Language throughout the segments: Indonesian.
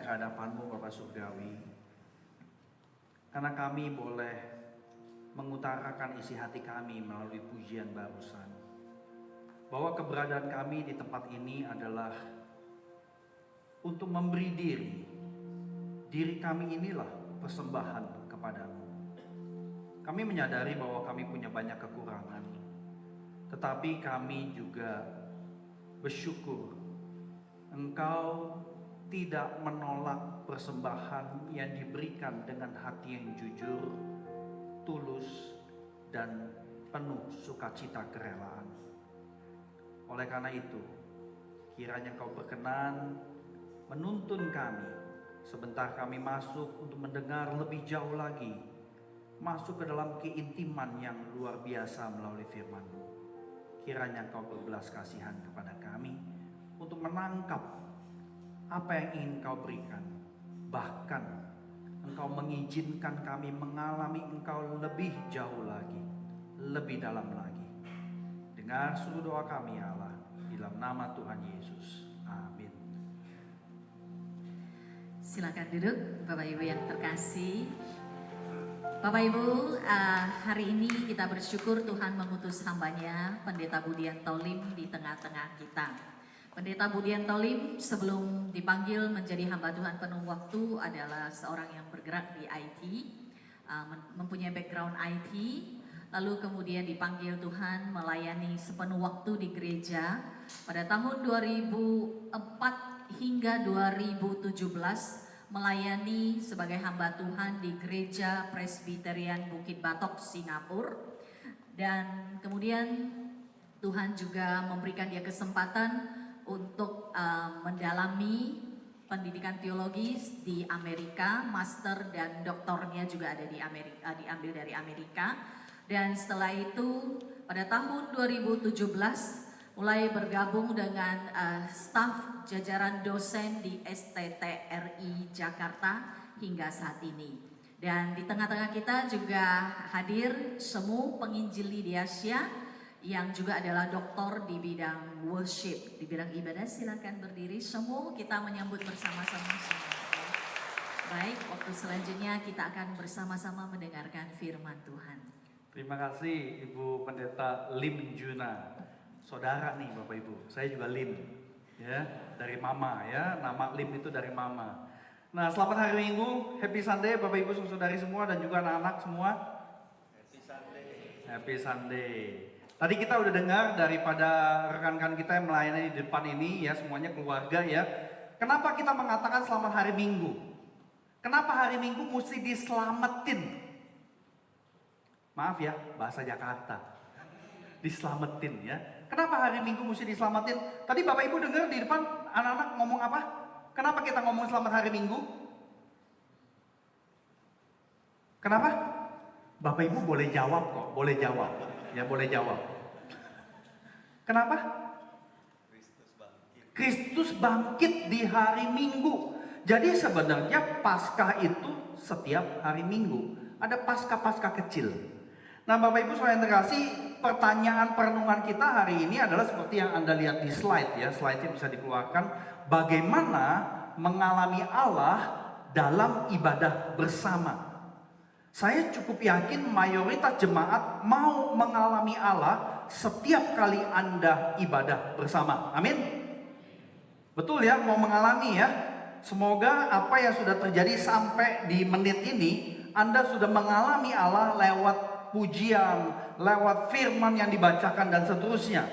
ke hadapan-Mu Bapa Surgawi, karena kami boleh mengutarakan isi hati kami melalui pujian barusan, bahwa keberadaan kami di tempat ini adalah untuk memberi diri kami inilah persembahan kepadamu. Kami menyadari bahwa kami punya banyak kekurangan, tetapi kami juga bersyukur Engkau tidak menolak persembahan yang diberikan dengan hati yang jujur, tulus, dan penuh sukacita kerelaan. Oleh karena itu, kiranya Engkau berkenan menuntun kami sebentar kami masuk untuk mendengar lebih jauh lagi, masuk ke dalam keintiman yang luar biasa melalui firman-Mu. Kiranya Engkau berbelas kasihan kepada kami untuk menangkap apa yang ingin Engkau berikan. Bahkan Engkau mengizinkan kami mengalami Engkau lebih jauh lagi, lebih dalam lagi. Dengar seluruh doa kami ya Allah, di dalam nama Tuhan Yesus. Amin. Silakan duduk Bapak Ibu yang terkasih. Bapak Ibu, hari ini kita bersyukur Tuhan mengutus hambanya Pendeta Budian Tolim di tengah-tengah kita. Pendeta Budian Tolim sebelum dipanggil menjadi hamba Tuhan penuh waktu adalah seorang yang bergerak di IT, mempunyai background IT, lalu kemudian dipanggil Tuhan melayani sepenuh waktu di gereja pada tahun 2004 hingga 2017 melayani sebagai hamba Tuhan di Gereja Presbyterian Bukit Batok, Singapura. Dan kemudian Tuhan juga memberikan dia kesempatan untuk mendalami pendidikan teologis di Amerika, master dan doktornya juga ada di Amerika, diambil dari Amerika. Dan setelah itu pada tahun 2017 mulai bergabung dengan staf jajaran dosen di STTRI Jakarta hingga saat ini. Dan di tengah-tengah kita juga hadir Semu Penginjil Lydia Syah yang juga adalah doktor di bidang worship, di bidang ibadah. Silakan berdiri Semu, kita menyambut bersama-sama semua. Baik, waktu selanjutnya kita akan bersama-sama mendengarkan firman Tuhan. Terima kasih Ibu Pendeta Lim Juna. Saudara nih Bapak Ibu, saya juga Lim, ya, dari Mama ya, nama Lim itu dari Mama. Nah, selamat hari Minggu, Happy Sunday Bapak Ibu saudari semua dan juga anak-anak semua. Happy Sunday. Happy Sunday. Tadi kita udah dengar daripada rekan-rekan kita yang melayani di depan ini ya, semuanya keluarga ya. Kenapa kita mengatakan selamat hari Minggu? Kenapa hari Minggu mesti diselamatin? Maaf ya, bahasa Jakarta. Diselamatin ya. Kenapa hari Minggu mesti diselamatin? Tadi Bapak Ibu dengar di depan anak-anak ngomong apa? Kenapa kita ngomong selamat hari Minggu? Kenapa? Bapak Ibu boleh jawab kok, boleh jawab. Ya boleh jawab. Kenapa? Kristus bangkit di hari Minggu. Jadi sebenarnya Paskah itu setiap hari Minggu. Ada Paskah-Paskah kecil. Nah Bapak Ibu saudara yang terkasih, pertanyaan perenungan kita hari ini adalah seperti yang Anda lihat di slide ya. Slide-nya bisa dikeluarkan. Bagaimana mengalami Allah dalam ibadah bersama. Saya cukup yakin mayoritas jemaat mau mengalami Allah setiap kali Anda ibadah bersama. Amin. Betul ya, mau mengalami ya. Semoga apa yang sudah terjadi sampai di menit ini, Anda sudah mengalami Allah lewat pujian, lewat firman yang dibacakan dan seterusnya.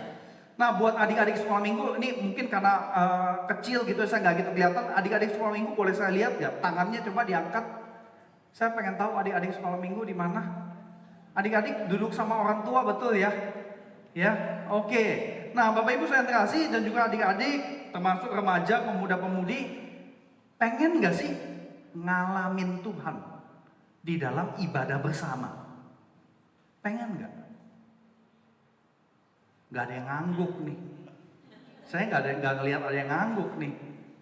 Nah buat adik-adik sekolah minggu, ini mungkin karena kecil gitu saya nggak gitu kelihatan. Adik-adik sekolah minggu boleh saya lihat ya, tangannya coba diangkat. Saya pengen tahu adik-adik sekolah minggu di mana. Adik-adik duduk sama orang tua betul ya? Ya, oke. Nah Bapak Ibu saya terkasih dan juga adik-adik termasuk remaja, pemuda-pemudi, pengen nggak sih ngalamin Tuhan di dalam ibadah bersama? Pengen nggak? Nggak ada yang ngangguk nih. Saya nggak ngelihat ada yang ngangguk nih.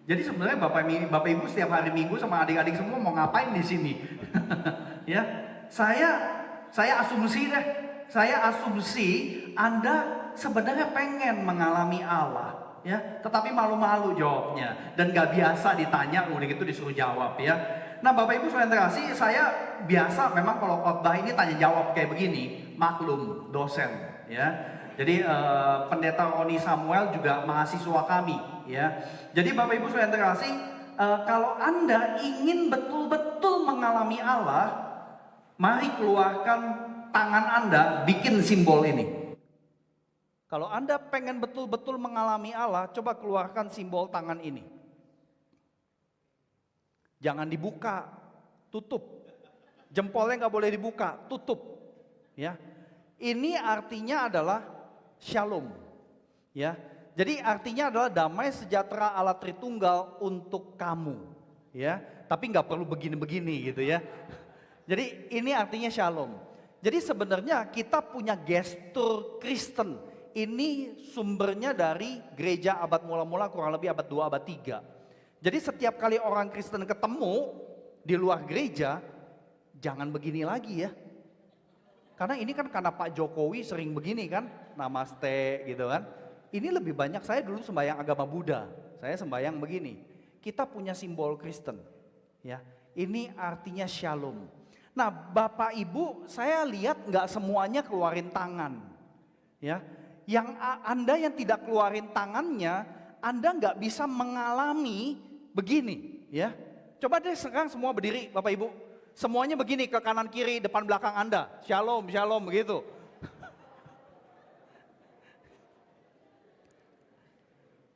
Jadi sebenarnya Bapak Ibu setiap hari Minggu sama adik-adik semua mau ngapain di sini? Ya, saya asumsi deh. Saya asumsi Anda sebenarnya pengen mengalami Allah. ya, tetapi malu-malu jawabnya dan gak biasa ditanya, udah gitu disuruh jawab ya. Nah Bapak Ibu saudara terkasih, saya biasa memang kalau khotbah ini tanya jawab kayak begini, maklum dosen ya. Jadi pendeta Roni Samuel juga mahasiswa kami ya. Jadi Bapak Ibu saudara terkasih, kalau Anda ingin betul-betul mengalami Allah, mari keluarkan tangan Anda, bikin simbol ini. Kalau Anda pengen betul-betul mengalami Allah, coba keluarkan simbol tangan ini. Jangan dibuka, tutup. Jempolnya nggak boleh dibuka, tutup. Ya, ini artinya adalah shalom. Ya, jadi artinya adalah damai sejahtera Allah Tritunggal untuk kamu. Ya, tapi nggak perlu begini-begini gitu ya. Jadi ini artinya shalom. Jadi sebenarnya kita punya gestur Kristen. Ini sumbernya dari gereja abad mula-mula kurang lebih abad 2, abad 3. Jadi setiap kali orang Kristen ketemu di luar gereja, jangan begini lagi ya. Karena ini kan karena Pak Jokowi sering begini kan, namaste gitu kan. Ini lebih banyak, saya dulu sembahyang agama Buddha, saya sembahyang begini. Kita punya simbol Kristen ya. Ini artinya shalom. Nah Bapak Ibu, saya lihat nggak semuanya keluarin tangan ya. Yang Anda yang tidak keluarin tangannya, Anda nggak bisa mengalami begini ya. Coba deh sekarang semua berdiri Bapak Ibu. Semuanya begini ke kanan kiri depan belakang Anda. Shalom, shalom begitu.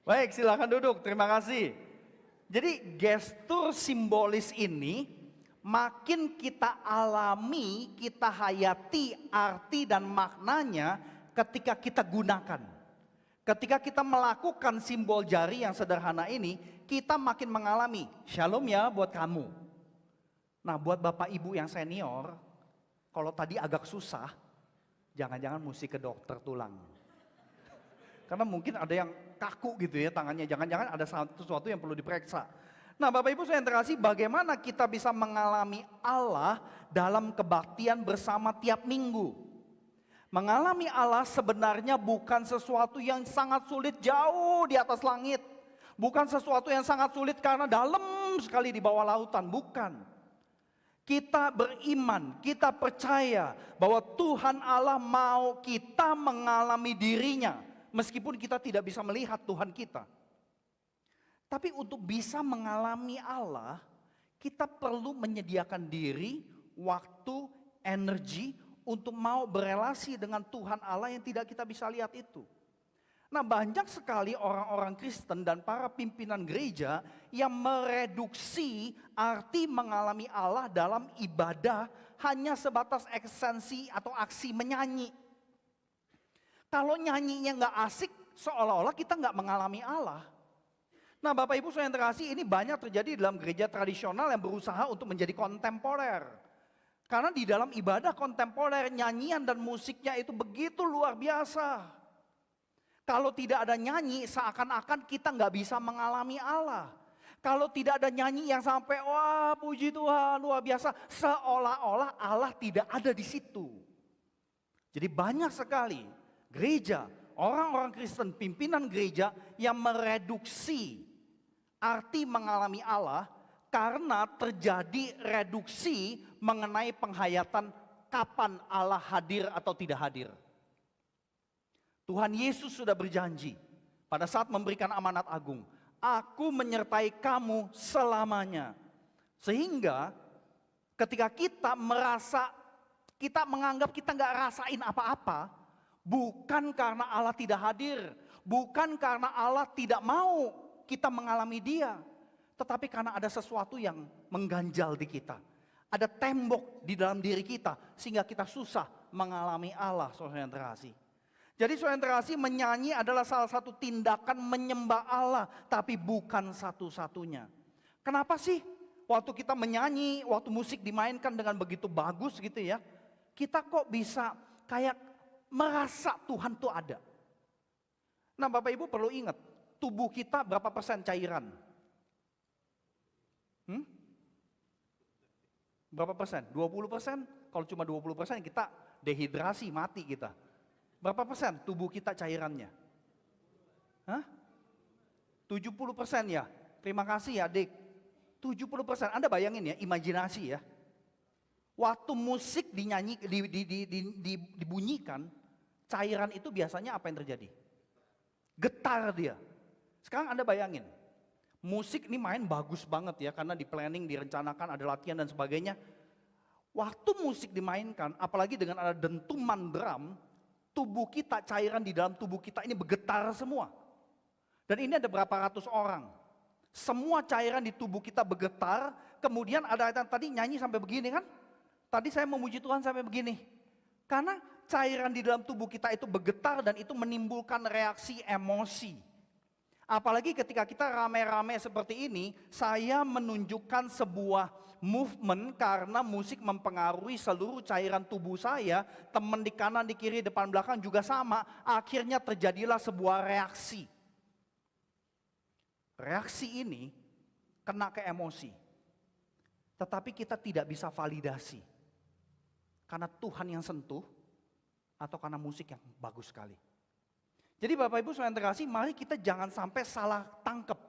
Baik silakan duduk, terima kasih. Jadi gestur simbolis ini makin kita alami, kita hayati arti dan maknanya ketika kita gunakan. Ketika kita melakukan simbol jari yang sederhana ini, kita makin mengalami shalom ya buat kamu. Nah buat Bapak Ibu yang senior, kalau tadi agak susah, jangan-jangan mesti ke dokter tulang. Karena mungkin ada yang kaku gitu ya tangannya, jangan-jangan ada sesuatu yang perlu diperiksa. Nah Bapak Ibu saya terkasih, bagaimana kita bisa mengalami Allah dalam kebaktian bersama tiap minggu. Mengalami Allah sebenarnya bukan sesuatu yang sangat sulit jauh di atas langit. Bukan sesuatu yang sangat sulit karena dalam sekali di bawah lautan, bukan. Kita beriman, kita percaya bahwa Tuhan Allah mau kita mengalami dirinya. Meskipun kita tidak bisa melihat Tuhan kita. Tapi untuk bisa mengalami Allah, kita perlu menyediakan diri, waktu, energi untuk mau berelasi dengan Tuhan Allah yang tidak kita bisa lihat itu. Nah banyak sekali orang-orang Kristen dan para pimpinan gereja yang mereduksi arti mengalami Allah dalam ibadah hanya sebatas esensi atau aksi menyanyi. Kalau nyanyinya nggak asik, seolah-olah kita nggak mengalami Allah. Nah Bapak Ibu saya yang terkasih, ini banyak terjadi dalam gereja tradisional yang berusaha untuk menjadi kontemporer. Karena di dalam ibadah kontemporer, nyanyian dan musiknya itu begitu luar biasa. Kalau tidak ada nyanyi, seakan-akan kita nggak bisa mengalami Allah. Kalau tidak ada nyanyi yang sampai, wah puji Tuhan luar biasa, seolah-olah Allah tidak ada di situ. Jadi banyak sekali gereja, orang-orang Kristen, pimpinan gereja yang mereduksi arti mengalami Allah karena terjadi reduksi mengenai penghayatan kapan Allah hadir atau tidak hadir. Tuhan Yesus sudah berjanji pada saat memberikan amanat agung, aku menyertai kamu selamanya. Sehingga ketika kita merasa, kita menganggap kita nggak rasain apa-apa, bukan karena Allah tidak hadir, bukan karena Allah tidak mau kita mengalami Dia, tetapi karena ada sesuatu yang mengganjal di kita. Ada tembok di dalam diri kita sehingga kita susah mengalami Allah, saudara yang terkasih. Jadi saudara yang terkasih, menyanyi adalah salah satu tindakan menyembah Allah, tapi bukan satu-satunya. Kenapa sih waktu kita menyanyi, waktu musik dimainkan dengan begitu bagus gitu ya, kita kok bisa kayak merasa Tuhan tuh ada. Nah Bapak Ibu perlu ingat, tubuh kita berapa persen cairan? Berapa persen? 20%? Kalau cuma 20% kita dehidrasi, mati kita. Berapa persen tubuh kita cairannya? Hah? 70% ya. Terima kasih ya adik. 70%. Anda bayangin ya, imajinasi ya. Waktu musik dibunyikan, cairan itu biasanya apa yang terjadi? Getar dia. Sekarang Anda bayangin, musik ini main bagus banget ya, karena di planning, direncanakan, ada latihan dan sebagainya. Waktu musik dimainkan, apalagi dengan ada dentuman drum, tubuh kita, cairan di dalam tubuh kita ini bergetar semua. Dan ini ada berapa ratus orang. Semua cairan di tubuh kita bergetar, kemudian ada yang tadi nyanyi sampai begini kan? Tadi saya memuji Tuhan sampai begini. Karena cairan di dalam tubuh kita itu bergetar dan itu menimbulkan reaksi emosi. Apalagi ketika kita rame-rame seperti ini, saya menunjukkan sebuah movement karena musik mempengaruhi seluruh cairan tubuh saya, teman di kanan, di kiri, depan, belakang juga sama, akhirnya terjadilah sebuah reaksi. Reaksi ini kena ke emosi, tetapi kita tidak bisa validasi. Karena Tuhan yang sentuh atau karena musik yang bagus sekali. Jadi Bapak Ibu saudara yang terkasih, mari kita jangan sampai salah tangkap.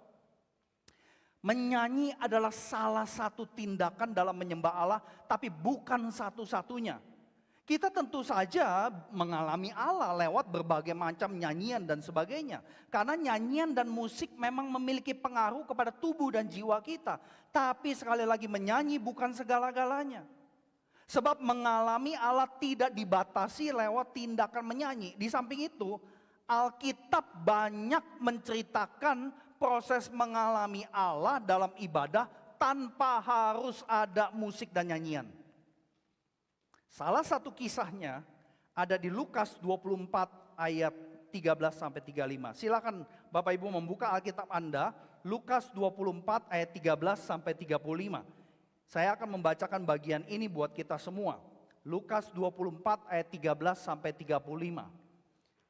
Menyanyi adalah salah satu tindakan dalam menyembah Allah, tapi bukan satu-satunya. Kita tentu saja mengalami Allah lewat berbagai macam nyanyian dan sebagainya. Karena nyanyian dan musik memang memiliki pengaruh kepada tubuh dan jiwa kita. Tapi sekali lagi menyanyi bukan segala-galanya. Sebab mengalami Allah tidak dibatasi lewat tindakan menyanyi. Di samping itu, Alkitab banyak menceritakan proses mengalami Allah dalam ibadah tanpa harus ada musik dan nyanyian. Salah satu kisahnya ada di Lukas 24 ayat 13 sampai 35. Silakan Bapak Ibu membuka Alkitab Anda, Lukas 24 ayat 13 sampai 35. Saya akan membacakan bagian ini buat kita semua. Lukas 24 ayat 13 sampai 35.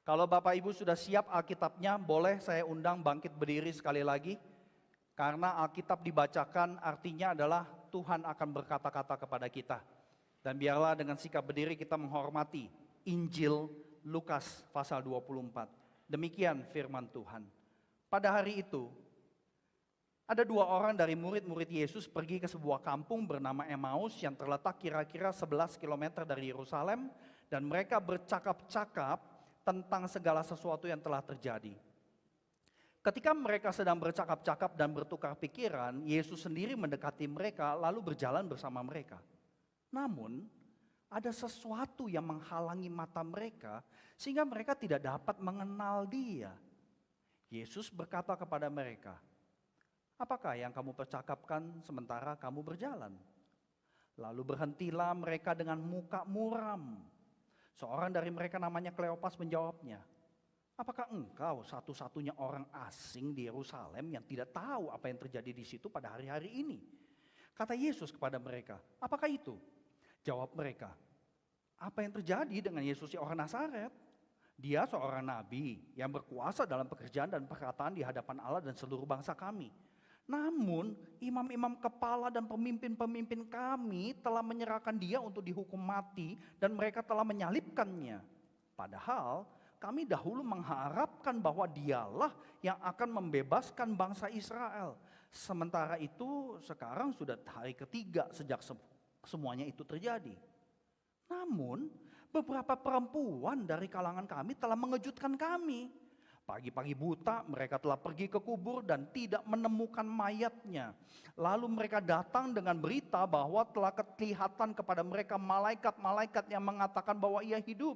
Kalau Bapak Ibu sudah siap Alkitabnya, boleh saya undang bangkit berdiri sekali lagi. Karena Alkitab dibacakan artinya adalah Tuhan akan berkata-kata kepada kita. Dan biarlah dengan sikap berdiri kita menghormati Injil Lukas pasal 24. Demikian firman Tuhan. Pada hari itu, ada 2 orang dari murid-murid Yesus pergi ke sebuah kampung bernama Emmaus yang terletak kira-kira 11 km dari Yerusalem. Dan mereka bercakap-cakap tentang segala sesuatu yang telah terjadi. Ketika mereka sedang bercakap-cakap dan bertukar pikiran, Yesus sendiri mendekati mereka lalu berjalan bersama mereka. Namun, ada sesuatu yang menghalangi mata mereka sehingga mereka tidak dapat mengenal Dia. Yesus berkata kepada mereka, "Apakah yang kamu percakapkan sementara kamu berjalan?" Lalu berhentilah mereka dengan muka muram. Seorang dari mereka namanya Kleopas menjawabnya, "Apakah engkau satu-satunya orang asing di Yerusalem yang tidak tahu apa yang terjadi di situ pada hari-hari ini?" Kata Yesus kepada mereka, "Apakah itu?" Jawab mereka, "Apa yang terjadi dengan Yesus orang Nazaret? Dia seorang nabi yang berkuasa dalam pekerjaan dan perkataan di hadapan Allah dan seluruh bangsa kami. Namun imam-imam kepala dan pemimpin-pemimpin kami telah menyerahkan dia untuk dihukum mati dan mereka telah menyalibkannya. Padahal kami dahulu mengharapkan bahwa dialah yang akan membebaskan bangsa Israel. Sementara itu sekarang sudah hari ketiga sejak semuanya itu terjadi. Namun beberapa perempuan dari kalangan kami telah mengejutkan kami. Pagi-pagi buta mereka telah pergi ke kubur dan tidak menemukan mayatnya. Lalu mereka datang dengan berita bahwa telah kelihatan kepada mereka malaikat-malaikat yang mengatakan bahwa ia hidup.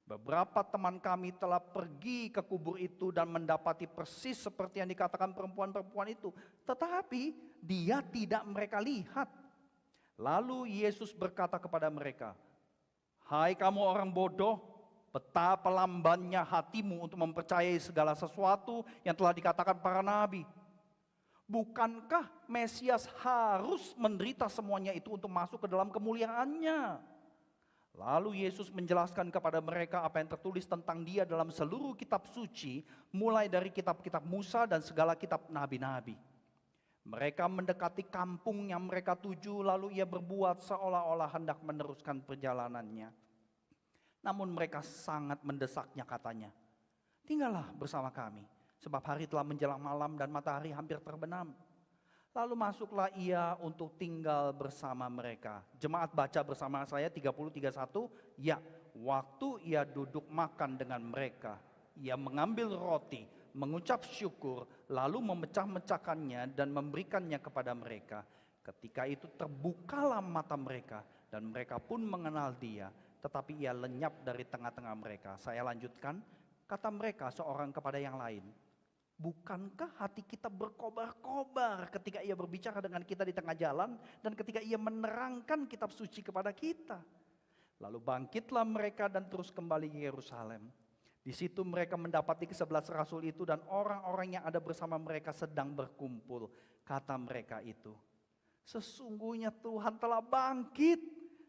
Beberapa teman kami telah pergi ke kubur itu dan mendapati persis seperti yang dikatakan perempuan-perempuan itu. Tetapi dia tidak mereka lihat." Lalu Yesus berkata kepada mereka, "Hai kamu orang bodoh, betapa lambannya hatimu untuk mempercayai segala sesuatu yang telah dikatakan para nabi. Bukankah Mesias harus menderita semuanya itu untuk masuk ke dalam kemuliaannya?" Lalu Yesus menjelaskan kepada mereka apa yang tertulis tentang dia dalam seluruh kitab suci, mulai dari kitab-kitab Musa dan segala kitab nabi-nabi. Mereka mendekati kampung yang mereka tuju, lalu ia berbuat seolah-olah hendak meneruskan perjalanannya. Namun mereka sangat mendesaknya, katanya, "Tinggallah bersama kami, sebab hari telah menjelang malam dan matahari hampir terbenam. Lalu masuklah ia untuk tinggal bersama mereka. Jemaat baca bersama saya 30:31. Ya, waktu ia duduk makan dengan mereka, ia mengambil roti, mengucap syukur, lalu memecah-mecahkannya dan memberikannya kepada mereka. Ketika itu terbukalah mata mereka dan mereka pun mengenal dia, tetapi ia lenyap dari tengah-tengah mereka. Saya lanjutkan, kata mereka seorang kepada yang lain, bukankah hati kita berkobar-kobar ketika ia berbicara dengan kita di tengah jalan dan ketika ia menerangkan kitab suci kepada kita? Lalu bangkitlah mereka dan terus kembali ke Yerusalem. Di situ mereka mendapati ke-11 rasul itu dan orang-orang yang ada bersama mereka sedang berkumpul. Kata mereka itu, sesungguhnya Tuhan telah bangkit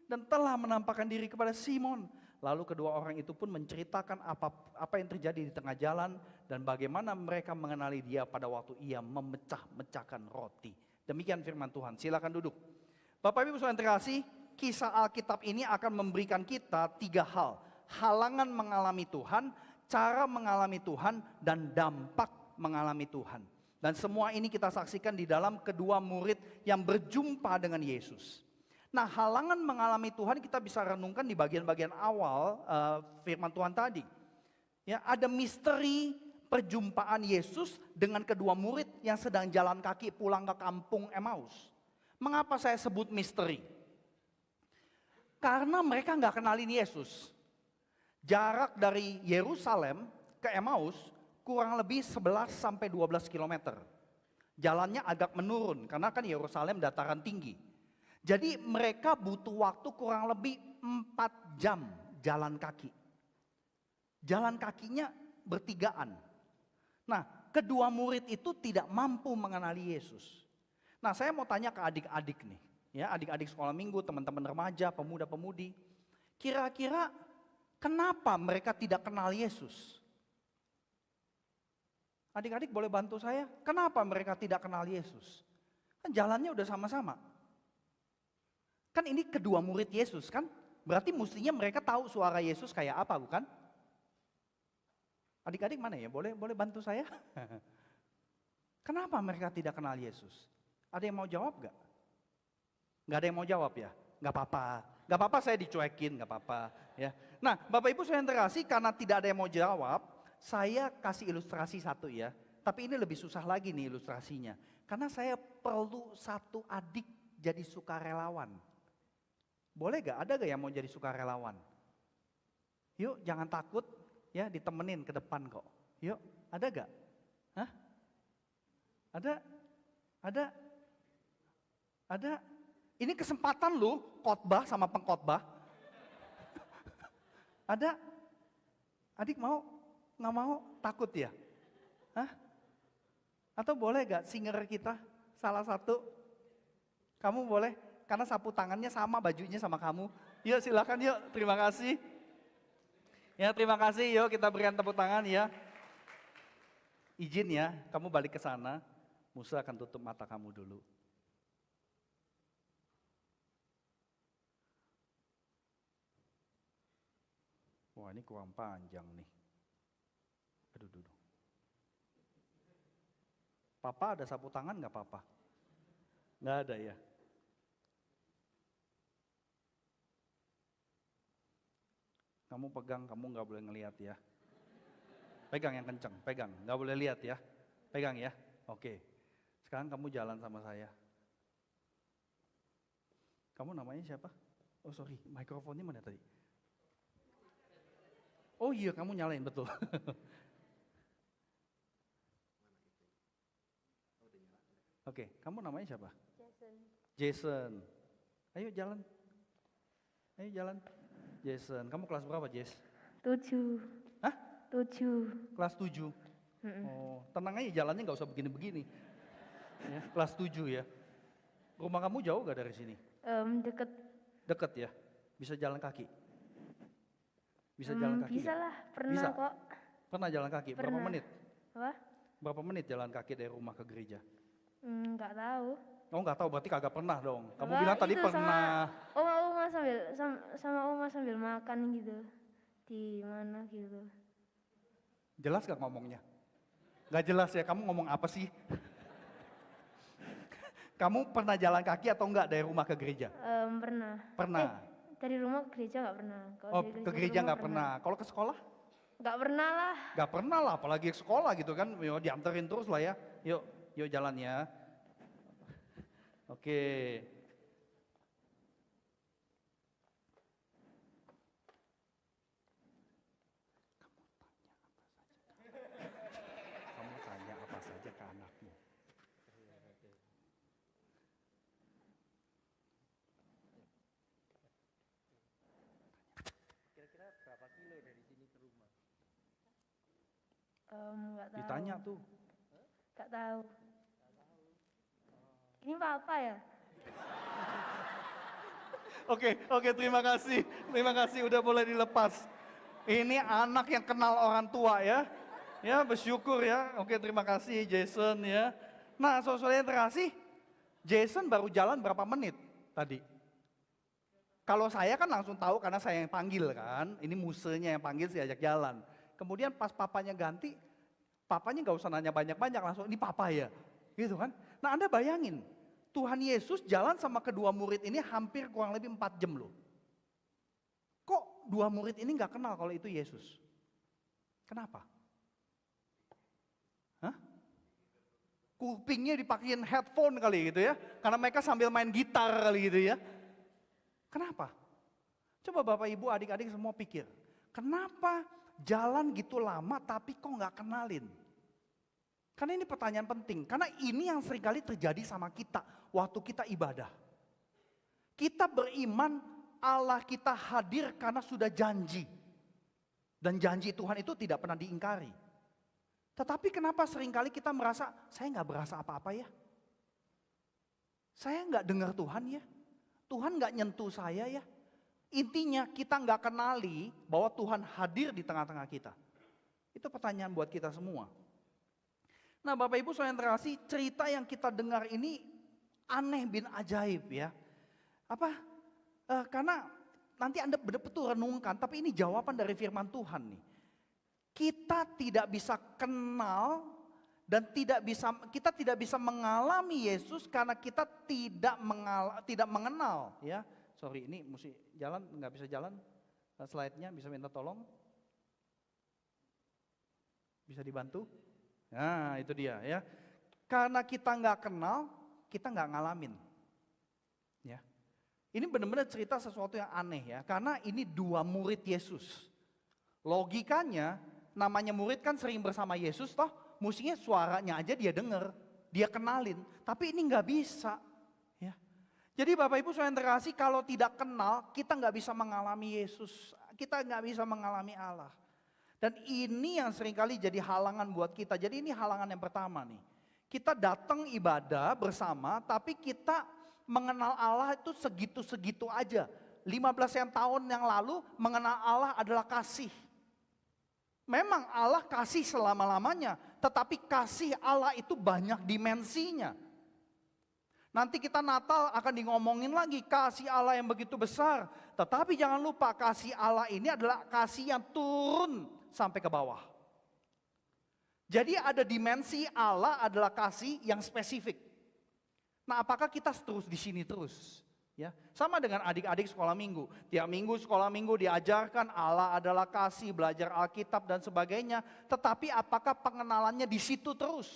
dan telah menampakkan diri kepada Simon. Lalu kedua orang itu pun menceritakan apa yang terjadi di tengah jalan dan bagaimana mereka mengenali dia pada waktu ia memecah-mecahkan roti. Demikian firman Tuhan. Silakan duduk. Bapak Ibu saudara terkasih, kisah Alkitab ini akan memberikan kita 3 hal. Halangan mengalami Tuhan, cara mengalami Tuhan, dan dampak mengalami Tuhan. Dan semua ini kita saksikan di dalam kedua murid yang berjumpa dengan Yesus. Nah, halangan mengalami Tuhan kita bisa renungkan di bagian-bagian awal firman Tuhan tadi. Ya, ada misteri perjumpaan Yesus dengan kedua murid yang sedang jalan kaki pulang ke kampung Emmaus. Mengapa saya sebut misteri? Karena mereka nggak kenalin Yesus. Jarak dari Yerusalem ke Emmaus kurang lebih 11 sampai 12 km. Jalannya agak menurun karena kan Yerusalem dataran tinggi. Jadi mereka butuh waktu kurang lebih 4 jam jalan kaki. Jalan kakinya bertigaan. Nah, kedua murid itu tidak mampu mengenali Yesus. Nah, saya mau tanya ke adik-adik nih. Ya, adik-adik sekolah minggu, teman-teman remaja, pemuda-pemudi. Kira-kira kenapa mereka tidak kenal Yesus? Adik-adik boleh bantu saya? Kenapa mereka tidak kenal Yesus? Kan jalannya udah sama-sama. Kan ini kedua murid Yesus kan? Berarti mestinya mereka tahu suara Yesus kayak apa, bukan? Adik-adik mana ya? Boleh bantu saya? Kenapa mereka tidak kenal Yesus? Ada yang mau jawab gak? Gak ada yang mau jawab ya? Gak apa-apa. Gak apa-apa saya dicuekin, gak apa-apa. Ya. Nah, Bapak Ibu saya terkasih, karena tidak ada yang mau jawab, saya kasih ilustrasi satu ya. Tapi ini lebih susah lagi nih ilustrasinya. Karena saya perlu satu adik jadi sukarelawan. Boleh gak? Ada gak yang mau jadi sukarelawan? Yuk jangan takut ya, ditemenin ke depan kok. Yuk, ada gak? Hah? Ada? Ini kesempatan lu khotbah sama pengkhotbah. Ada? Adik mau? Nggak mau? Takut ya? Hah? Atau boleh gak singer kita salah satu? Kamu boleh? Karena sapu tangannya sama, bajunya sama kamu. Yuk silakan yuk, terima kasih. Ya terima kasih, yuk kita berikan tepuk tangan ya. Izin ya, kamu balik ke sana. Musa akan tutup mata kamu dulu. Wah ini kurang panjang nih. Aduh. Papa ada sapu tangan nggak papa? Nggak ada ya. Kamu pegang, kamu nggak boleh ngelihat ya. Pegang yang kenceng, pegang, nggak boleh lihat ya. Pegang ya. Oke. Sekarang kamu jalan sama saya. Kamu namanya siapa? Oh sorry, mikrofonnya mana tadi? Oh iya, kamu nyalain betul. Oke, kamu namanya siapa? Jason. Ayo jalan. Jason, kamu kelas berapa, Jess? 7. Hah? 7. Kelas 7. Oh, tenang aja jalannya nggak usah begini-begini. Ya, kelas 7 ya. Rumah kamu jauh gak dari sini? Deket. Deket ya? Bisa jalan kaki? Bisa jalan kaki? Bisa gak? lah, pernah Bisa? kok. Pernah jalan kaki? Berapa Pernah. menit? Apa? Berapa menit jalan kaki dari rumah ke gereja? Nggak tahu. Oh nggak tahu, berarti kagak pernah dong. Kamu Enggak, bilang tadi itu pernah. Oma sama oma sambil makan gitu. Di mana gitu. Jelas gak ngomongnya? Gak jelas ya, kamu ngomong apa sih? Kamu pernah jalan kaki atau enggak dari rumah ke gereja? Pernah. Pernah. Dari rumah ke gereja nggak pernah. Kalau Oh, dari ke rumah gereja nggak pernah. Kalau ke sekolah? Nggak pernah lah. Nggak pernah lah, apalagi ke sekolah gitu kan. Yo, dianterin terus lah ya. Yuk jalan ya. Oke. Kamu tanya apa saja ke anakmu. Kira-kira berapa kilo dari sini ke rumah? Nggak tahu. Ditanya tuh. Nggak tahu. Ini papa ya? Oke, terima kasih. Terima kasih udah boleh dilepas. Ini anak yang kenal orang tua ya. Ya, bersyukur ya. Oke, terima kasih Jason ya. Nah, saudara yang terkasih, Jason baru jalan berapa menit tadi? Kalau saya kan langsung tahu karena saya yang panggil kan. Ini musenya yang panggil, saya ajak jalan. Kemudian pas papanya ganti, papanya gak usah nanya banyak-banyak, langsung ini papa ya. Gitu kan. Nah, Anda bayangin, Tuhan Yesus jalan sama kedua murid ini hampir kurang lebih 4 jam loh. Kok dua murid ini gak kenal kalau itu Yesus? Kenapa? Hah? Kupingnya dipakein headphone kali gitu ya. Karena mereka sambil main gitar kali gitu ya. Kenapa? Coba Bapak Ibu adik-adik semua pikir. Kenapa jalan gitu lama tapi kok gak kenalin? Karena ini pertanyaan penting. Karena ini yang seringkali terjadi sama kita waktu kita ibadah. Kita beriman Allah kita hadir karena sudah janji. Dan janji Tuhan itu tidak pernah diingkari. Tetapi kenapa seringkali kita merasa, saya gak berasa apa-apa ya. Saya gak dengar Tuhan ya. Tuhan gak nyentuh saya ya. Intinya kita gak kenali bahwa Tuhan hadir di tengah-tengah kita. Itu pertanyaan buat kita semua. Nah Bapak Ibu saudara yang terkasih, cerita yang kita dengar ini aneh bin ajaib ya. Karena nanti Anda betul-betul renungkan, tapi ini jawaban dari firman Tuhan nih. Kita tidak bisa kenal dan kita tidak bisa mengalami Yesus karena kita tidak mengenal ya. Sorry, ini mesti jalan, nggak bisa jalan. Slide-nya bisa minta tolong. Bisa dibantu? Nah, itu dia ya. Karena kita nggak kenal, kita nggak ngalamin. Ya. Ini benar-benar cerita sesuatu yang aneh ya. Karena ini dua murid Yesus. Logikanya, namanya murid kan sering bersama Yesus toh. Mestinya suaranya aja dia dengar, dia kenalin. Tapi ini nggak bisa. Ya. Jadi Bapak Ibu saudara yang terkasih, kalau tidak kenal, kita nggak bisa mengalami Yesus. Kita nggak bisa mengalami Allah. Dan ini yang seringkali jadi halangan buat kita. Jadi ini halangan yang pertama nih. Kita datang ibadah bersama, tapi kita mengenal Allah itu segitu-segitu aja. 15 tahun yang lalu mengenal Allah adalah kasih. Memang Allah kasih selama-lamanya, tetapi kasih Allah itu banyak dimensinya. Nanti kita Natal akan ngomongin lagi kasih Allah yang begitu besar. Tetapi jangan lupa kasih Allah ini adalah kasih yang turun sampai ke bawah. Jadi ada dimensi Allah adalah kasih yang spesifik. Nah apakah kita terus di sini terus? Ya, sama dengan adik-adik sekolah minggu. Tiap minggu sekolah minggu diajarkan Allah adalah kasih, belajar Alkitab dan sebagainya. Tetapi apakah pengenalannya di situ terus?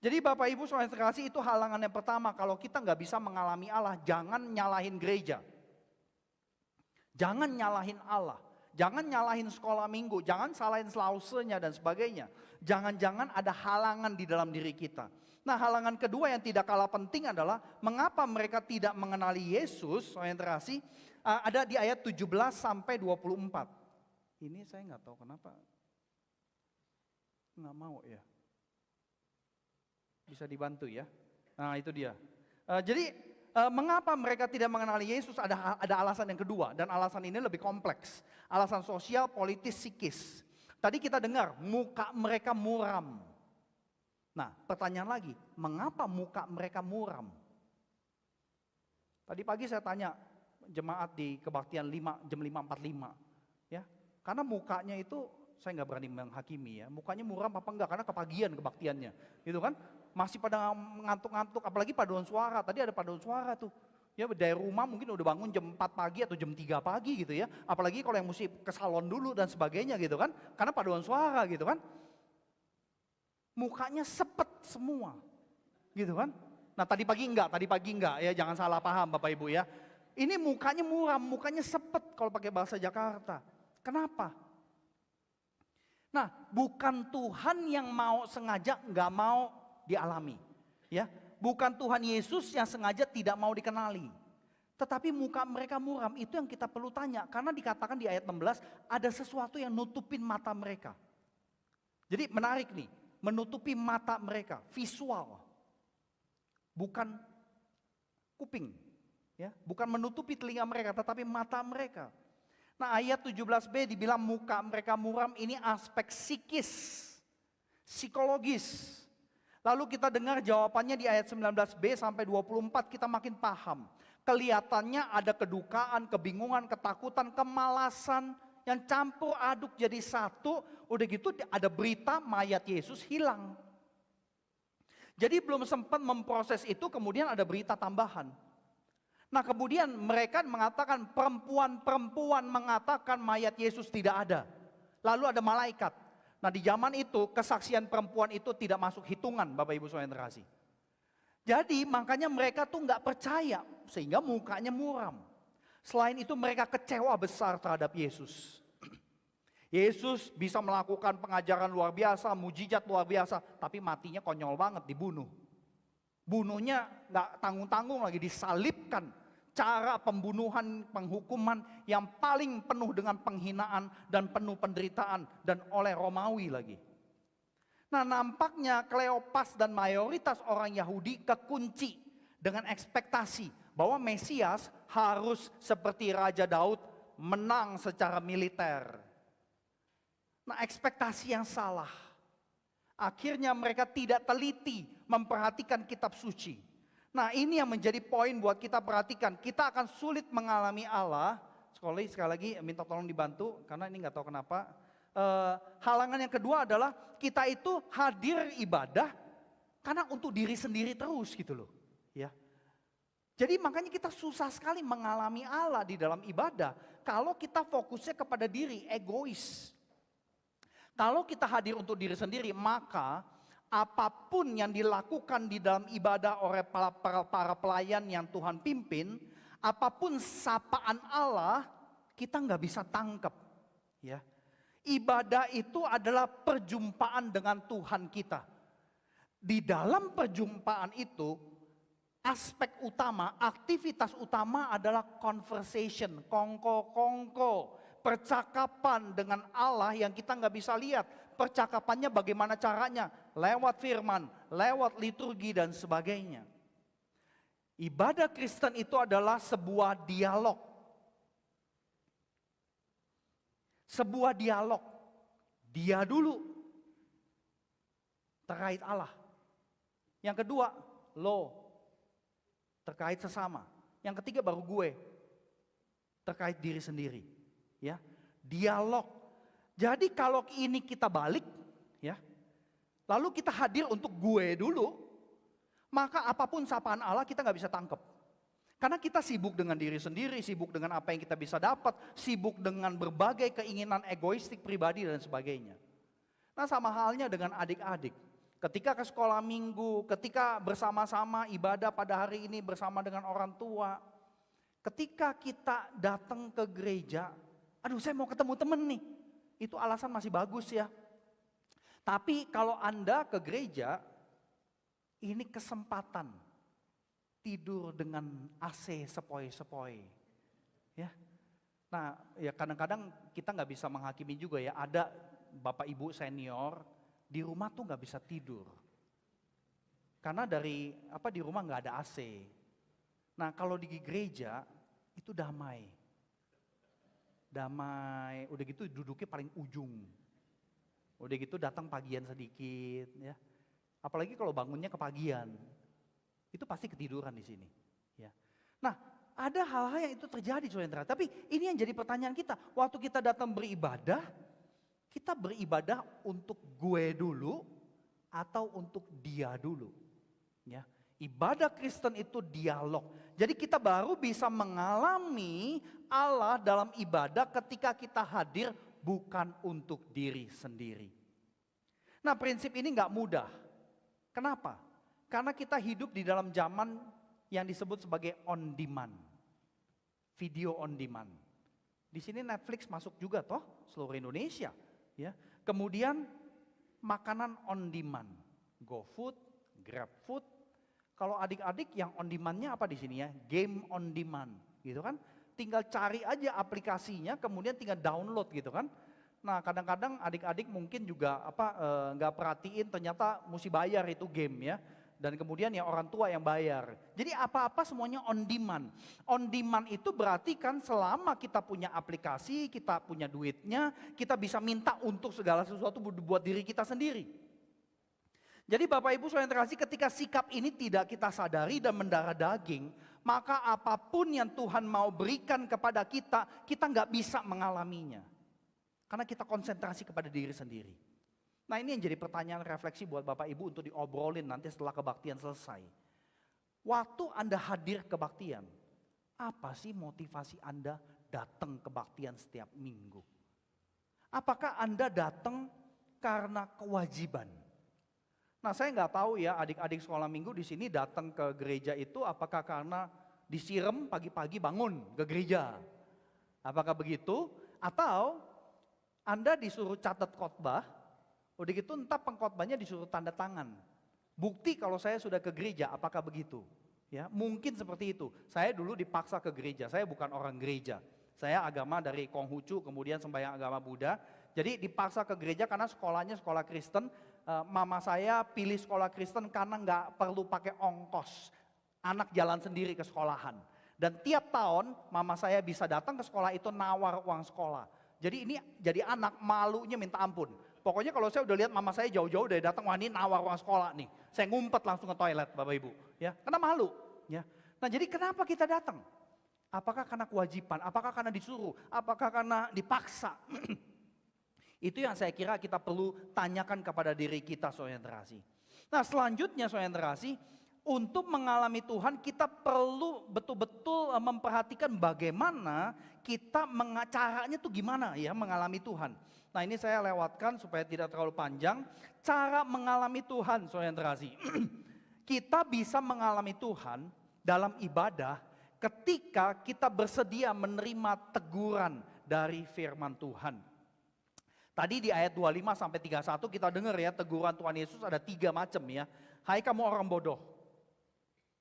Jadi Bapak Ibu saudara terkasih, itu halangan yang pertama. Kalau kita nggak bisa mengalami Allah, jangan nyalahin gereja. Jangan nyalahin Allah. Jangan nyalahin sekolah minggu. Jangan salahin slausenya dan sebagainya. Jangan-jangan ada halangan di dalam diri kita. Nah halangan kedua yang tidak kalah penting adalah mengapa mereka tidak mengenali Yesus, saudara yang terkasih, ada di ayat 17 sampai 24. Ini saya nggak tahu kenapa nggak mau ya. Bisa dibantu ya. Nah itu dia. Jadi mengapa mereka tidak mengenali Yesus, ada alasan yang kedua. Dan alasan ini lebih kompleks. Alasan sosial, politis, psikis. Tadi kita dengar muka mereka muram. Nah pertanyaan lagi, mengapa muka mereka muram? Tadi pagi saya tanya jemaat di kebaktian jam 5.45. Ya, karena mukanya itu saya nggak berani menghakimi ya, mukanya muram apa enggak, karena kepagian kebaktiannya, gitu kan. Masih pada ngantuk-ngantuk, apalagi paduan suara, tadi ada paduan suara tuh. Ya dari rumah mungkin udah bangun jam 4 pagi atau jam 3 pagi gitu ya. Apalagi kalau yang mesti ke salon dulu dan sebagainya gitu kan, karena paduan suara gitu kan. Mukanya sepet semua, gitu kan. Nah tadi pagi enggak ya, jangan salah paham Bapak Ibu ya. Ini mukanya muram, mukanya sepet kalau pakai bahasa Jakarta. Kenapa? Nah, bukan Tuhan yang mau sengaja nggak mau dialami, ya. Bukan Tuhan Yesus yang sengaja tidak mau dikenali. Tetapi muka mereka muram, itu yang kita perlu tanya. Karena dikatakan di ayat 16, ada sesuatu yang nutupin mata mereka. Jadi menarik nih, menutupi mata mereka, visual. Bukan kuping, ya, bukan menutupi telinga mereka, tetapi mata mereka. Nah ayat 17b dibilang muka mereka muram, ini aspek psikis, psikologis. Lalu kita dengar jawabannya di ayat 19b sampai 24, kita makin paham. Kelihatannya ada kedukaan, kebingungan, ketakutan, kemalasan yang campur aduk jadi satu. Udah gitu ada berita mayat Yesus hilang. Jadi belum sempat memproses itu, kemudian ada berita tambahan. Nah kemudian mereka mengatakan, perempuan-perempuan mengatakan mayat Yesus tidak ada. Lalu ada malaikat. Nah di zaman itu kesaksian perempuan itu tidak masuk hitungan Bapak Ibu saudara yang terkasih. Jadi makanya mereka tuh nggak percaya sehingga mukanya muram. Selain itu mereka kecewa besar terhadap Yesus. Yesus bisa melakukan pengajaran luar biasa, mujizat luar biasa, tapi matinya konyol banget, dibunuh. Bunuhnya nggak tanggung-tanggung lagi, disalibkan. Cara pembunuhan, penghukuman yang paling penuh dengan penghinaan dan penuh penderitaan dan oleh Romawi lagi. Nah nampaknya Kleopas dan mayoritas orang Yahudi kekunci dengan ekspektasi bahwa Mesias harus seperti Raja Daud menang secara militer. Nah ekspektasi yang salah. Akhirnya mereka tidak teliti memperhatikan kitab suci. Nah ini yang menjadi poin buat kita perhatikan. Kita akan sulit mengalami Allah. Sekali lagi minta tolong dibantu karena ini nggak tahu kenapa. Halangan yang kedua adalah kita itu hadir ibadah karena untuk diri sendiri terus gitu loh. Ya. Jadi makanya kita susah sekali mengalami Allah di dalam ibadah. Kalau kita fokusnya kepada diri, egois. Kalau kita hadir untuk diri sendiri maka apapun yang dilakukan di dalam ibadah oleh para pelayan yang Tuhan pimpin, apapun sapaan Allah, kita nggak bisa tangkap. Ya. Ibadah itu adalah perjumpaan dengan Tuhan kita. Di dalam perjumpaan itu, aspek utama, aktivitas utama adalah conversation, kongko-kongko, percakapan dengan Allah yang kita nggak bisa lihat. Percakapannya bagaimana caranya? Lewat firman, lewat liturgi dan sebagainya. Ibadah Kristen itu adalah sebuah dialog. Sebuah dialog. Dia dulu terkait Allah. Yang kedua, lo terkait sesama. Yang ketiga baru gue terkait diri sendiri. Ya, dialog. Jadi kalau ini kita balik, ya, lalu kita hadir untuk gue dulu, maka apapun sapaan Allah kita nggak bisa tangkap. Karena kita sibuk dengan diri sendiri, sibuk dengan apa yang kita bisa dapat, sibuk dengan berbagai keinginan egoistik pribadi dan sebagainya. Nah sama halnya dengan adik-adik. Ketika ke sekolah minggu, ketika bersama-sama ibadah pada hari ini bersama dengan orang tua. Ketika kita datang ke gereja, aduh saya mau ketemu temen nih. Itu alasan masih bagus ya. Tapi kalau Anda ke gereja, ini kesempatan tidur dengan AC sepoi-sepoi. Ya. Nah ya kadang-kadang kita nggak bisa menghakimi juga ya. Ada bapak ibu senior di rumah tuh nggak bisa tidur. Karena di rumah nggak ada AC. Nah kalau di gereja itu damai. Damai, udah gitu duduknya paling ujung. Udah gitu datang pagian sedikit ya. Apalagi kalau bangunnya kepagian. Itu pasti ketiduran di sini, ya. Nah, ada hal-hal yang itu terjadi saudara. Tapi ini yang jadi pertanyaan kita. Waktu kita datang beribadah, kita beribadah untuk gue dulu atau untuk dia dulu. Ya, ibadah Kristen itu dialog. Jadi kita baru bisa mengalami Allah dalam ibadah ketika kita hadir bukan untuk diri sendiri. Nah, prinsip ini nggak mudah. Kenapa? Karena kita hidup di dalam zaman yang disebut sebagai on demand. Video on demand. Di sini Netflix masuk juga toh, seluruh Indonesia. Ya. Kemudian makanan on demand. GoFood, GrabFood. Kalau adik-adik yang on demand-nya apa di sini ya? Game on demand, gitu kan? Tinggal cari aja aplikasinya, kemudian tinggal download gitu kan? Nah, kadang-kadang adik-adik mungkin juga nggak perhatiin ternyata mesti bayar itu game ya. Dan kemudian ya orang tua yang bayar. Jadi apa-apa semuanya on demand. On demand itu berarti kan selama kita punya aplikasi, kita punya duitnya, kita bisa minta untuk segala sesuatu buat diri kita sendiri. Jadi Bapak Ibu Saudara yang terkasih, ketika sikap ini tidak kita sadari dan mendarah daging, maka apapun yang Tuhan mau berikan kepada kita, kita nggak bisa mengalaminya. Karena kita konsentrasi kepada diri sendiri. Nah, ini yang jadi pertanyaan refleksi buat Bapak Ibu untuk diobrolin nanti setelah kebaktian selesai. Waktu Anda hadir kebaktian, apa sih motivasi Anda datang kebaktian setiap minggu? Apakah Anda datang karena kewajiban? Nah, saya nggak tahu ya adik-adik sekolah minggu di sini datang ke gereja itu apakah karena disiram pagi-pagi bangun ke gereja? Apakah begitu? Atau Anda disuruh catat khotbah, udah gitu entah pengkhotbahnya disuruh tanda tangan. Bukti kalau saya sudah ke gereja, apakah begitu? Ya, mungkin seperti itu. Saya dulu dipaksa ke gereja, saya bukan orang gereja. Saya agama dari Konghucu, kemudian sembahyang agama Buddha. Jadi dipaksa ke gereja karena sekolahnya sekolah Kristen. Mama saya pilih sekolah Kristen karena nggak perlu pakai ongkos. Anak jalan sendiri ke sekolahan. Dan tiap tahun mama saya bisa datang ke sekolah itu nawar uang sekolah. Jadi ini jadi anak malunya minta ampun. Pokoknya kalau saya udah lihat mama saya jauh-jauh dari datang, wah ini nawar uang sekolah nih. Saya ngumpet langsung ke toilet Bapak Ibu. Ya, karena malu. Ya. Nah jadi kenapa kita datang? Apakah karena kewajiban? Apakah karena disuruh? Apakah karena dipaksa? Itu yang saya kira kita perlu tanyakan kepada diri kita Saudara yang terkasih. Nah selanjutnya Saudara yang terkasih, untuk mengalami Tuhan kita perlu betul-betul memperhatikan bagaimana kita caranya tuh gimana ya mengalami Tuhan. Nah ini saya lewatkan supaya tidak terlalu panjang. Cara mengalami Tuhan Saudara yang terkasih. Kita bisa mengalami Tuhan dalam ibadah ketika kita bersedia menerima teguran dari firman Tuhan. Tadi di ayat 25 sampai 31 kita dengar ya teguran Tuhan Yesus ada 3 macam ya. Hai kamu orang bodoh.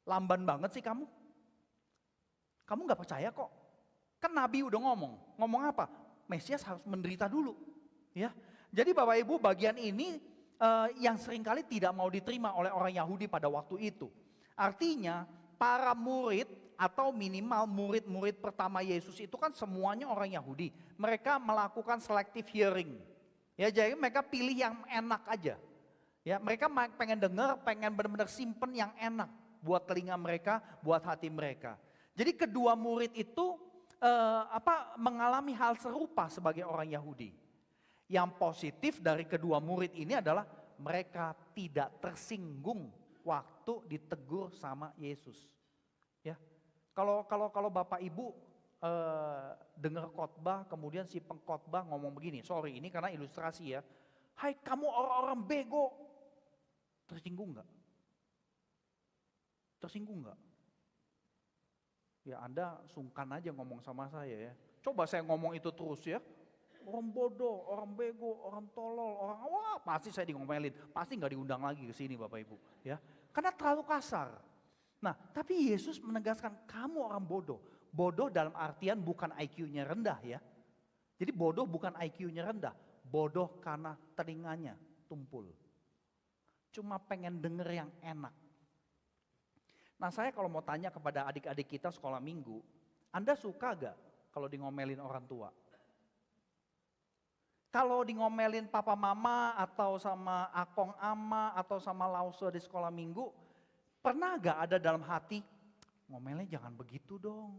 Lamban banget sih kamu. Kamu gak percaya kok. Kan Nabi udah ngomong apa? Mesias harus menderita dulu. Ya, jadi Bapak Ibu bagian ini yang seringkali tidak mau diterima oleh orang Yahudi pada waktu itu. Artinya para murid atau minimal murid-murid pertama Yesus itu kan semuanya orang Yahudi. Mereka melakukan selective hearing. Ya, jadi mereka pilih yang enak aja. Ya, mereka pengen dengar, pengen benar-benar simpen yang enak buat telinga mereka, buat hati mereka. Jadi kedua murid itu mengalami hal serupa sebagai orang Yahudi. Yang positif dari kedua murid ini adalah mereka tidak tersinggung waktu ditegur sama Yesus. Ya, kalau Bapak Ibu dengar khotbah, kemudian si pengkhotbah ngomong begini, sorry ini karena ilustrasi ya, hai kamu orang-orang bego, tersinggung nggak? Tersinggung nggak? Ya Anda sungkan aja ngomong sama saya ya. Coba saya ngomong itu terus ya. Orang bodoh, orang bego, orang tolol, orang wah pasti saya ngomelin. Pasti nggak diundang lagi ke sini Bapak Ibu. Ya, karena terlalu kasar. Nah tapi Yesus menegaskan kamu orang bodoh. Bodoh dalam artian bukan IQ-nya rendah ya. Jadi bodoh bukan IQ-nya rendah. Bodoh karena telinganya tumpul. Cuma pengen denger yang enak. Nah saya kalau mau tanya kepada adik-adik kita sekolah minggu, Anda suka gak kalau di ngomelin orang tua? Kalau di ngomelin papa mama atau sama akong ama atau sama lauso di sekolah minggu, pernah gak ada dalam hati, ngomelnya jangan begitu dong.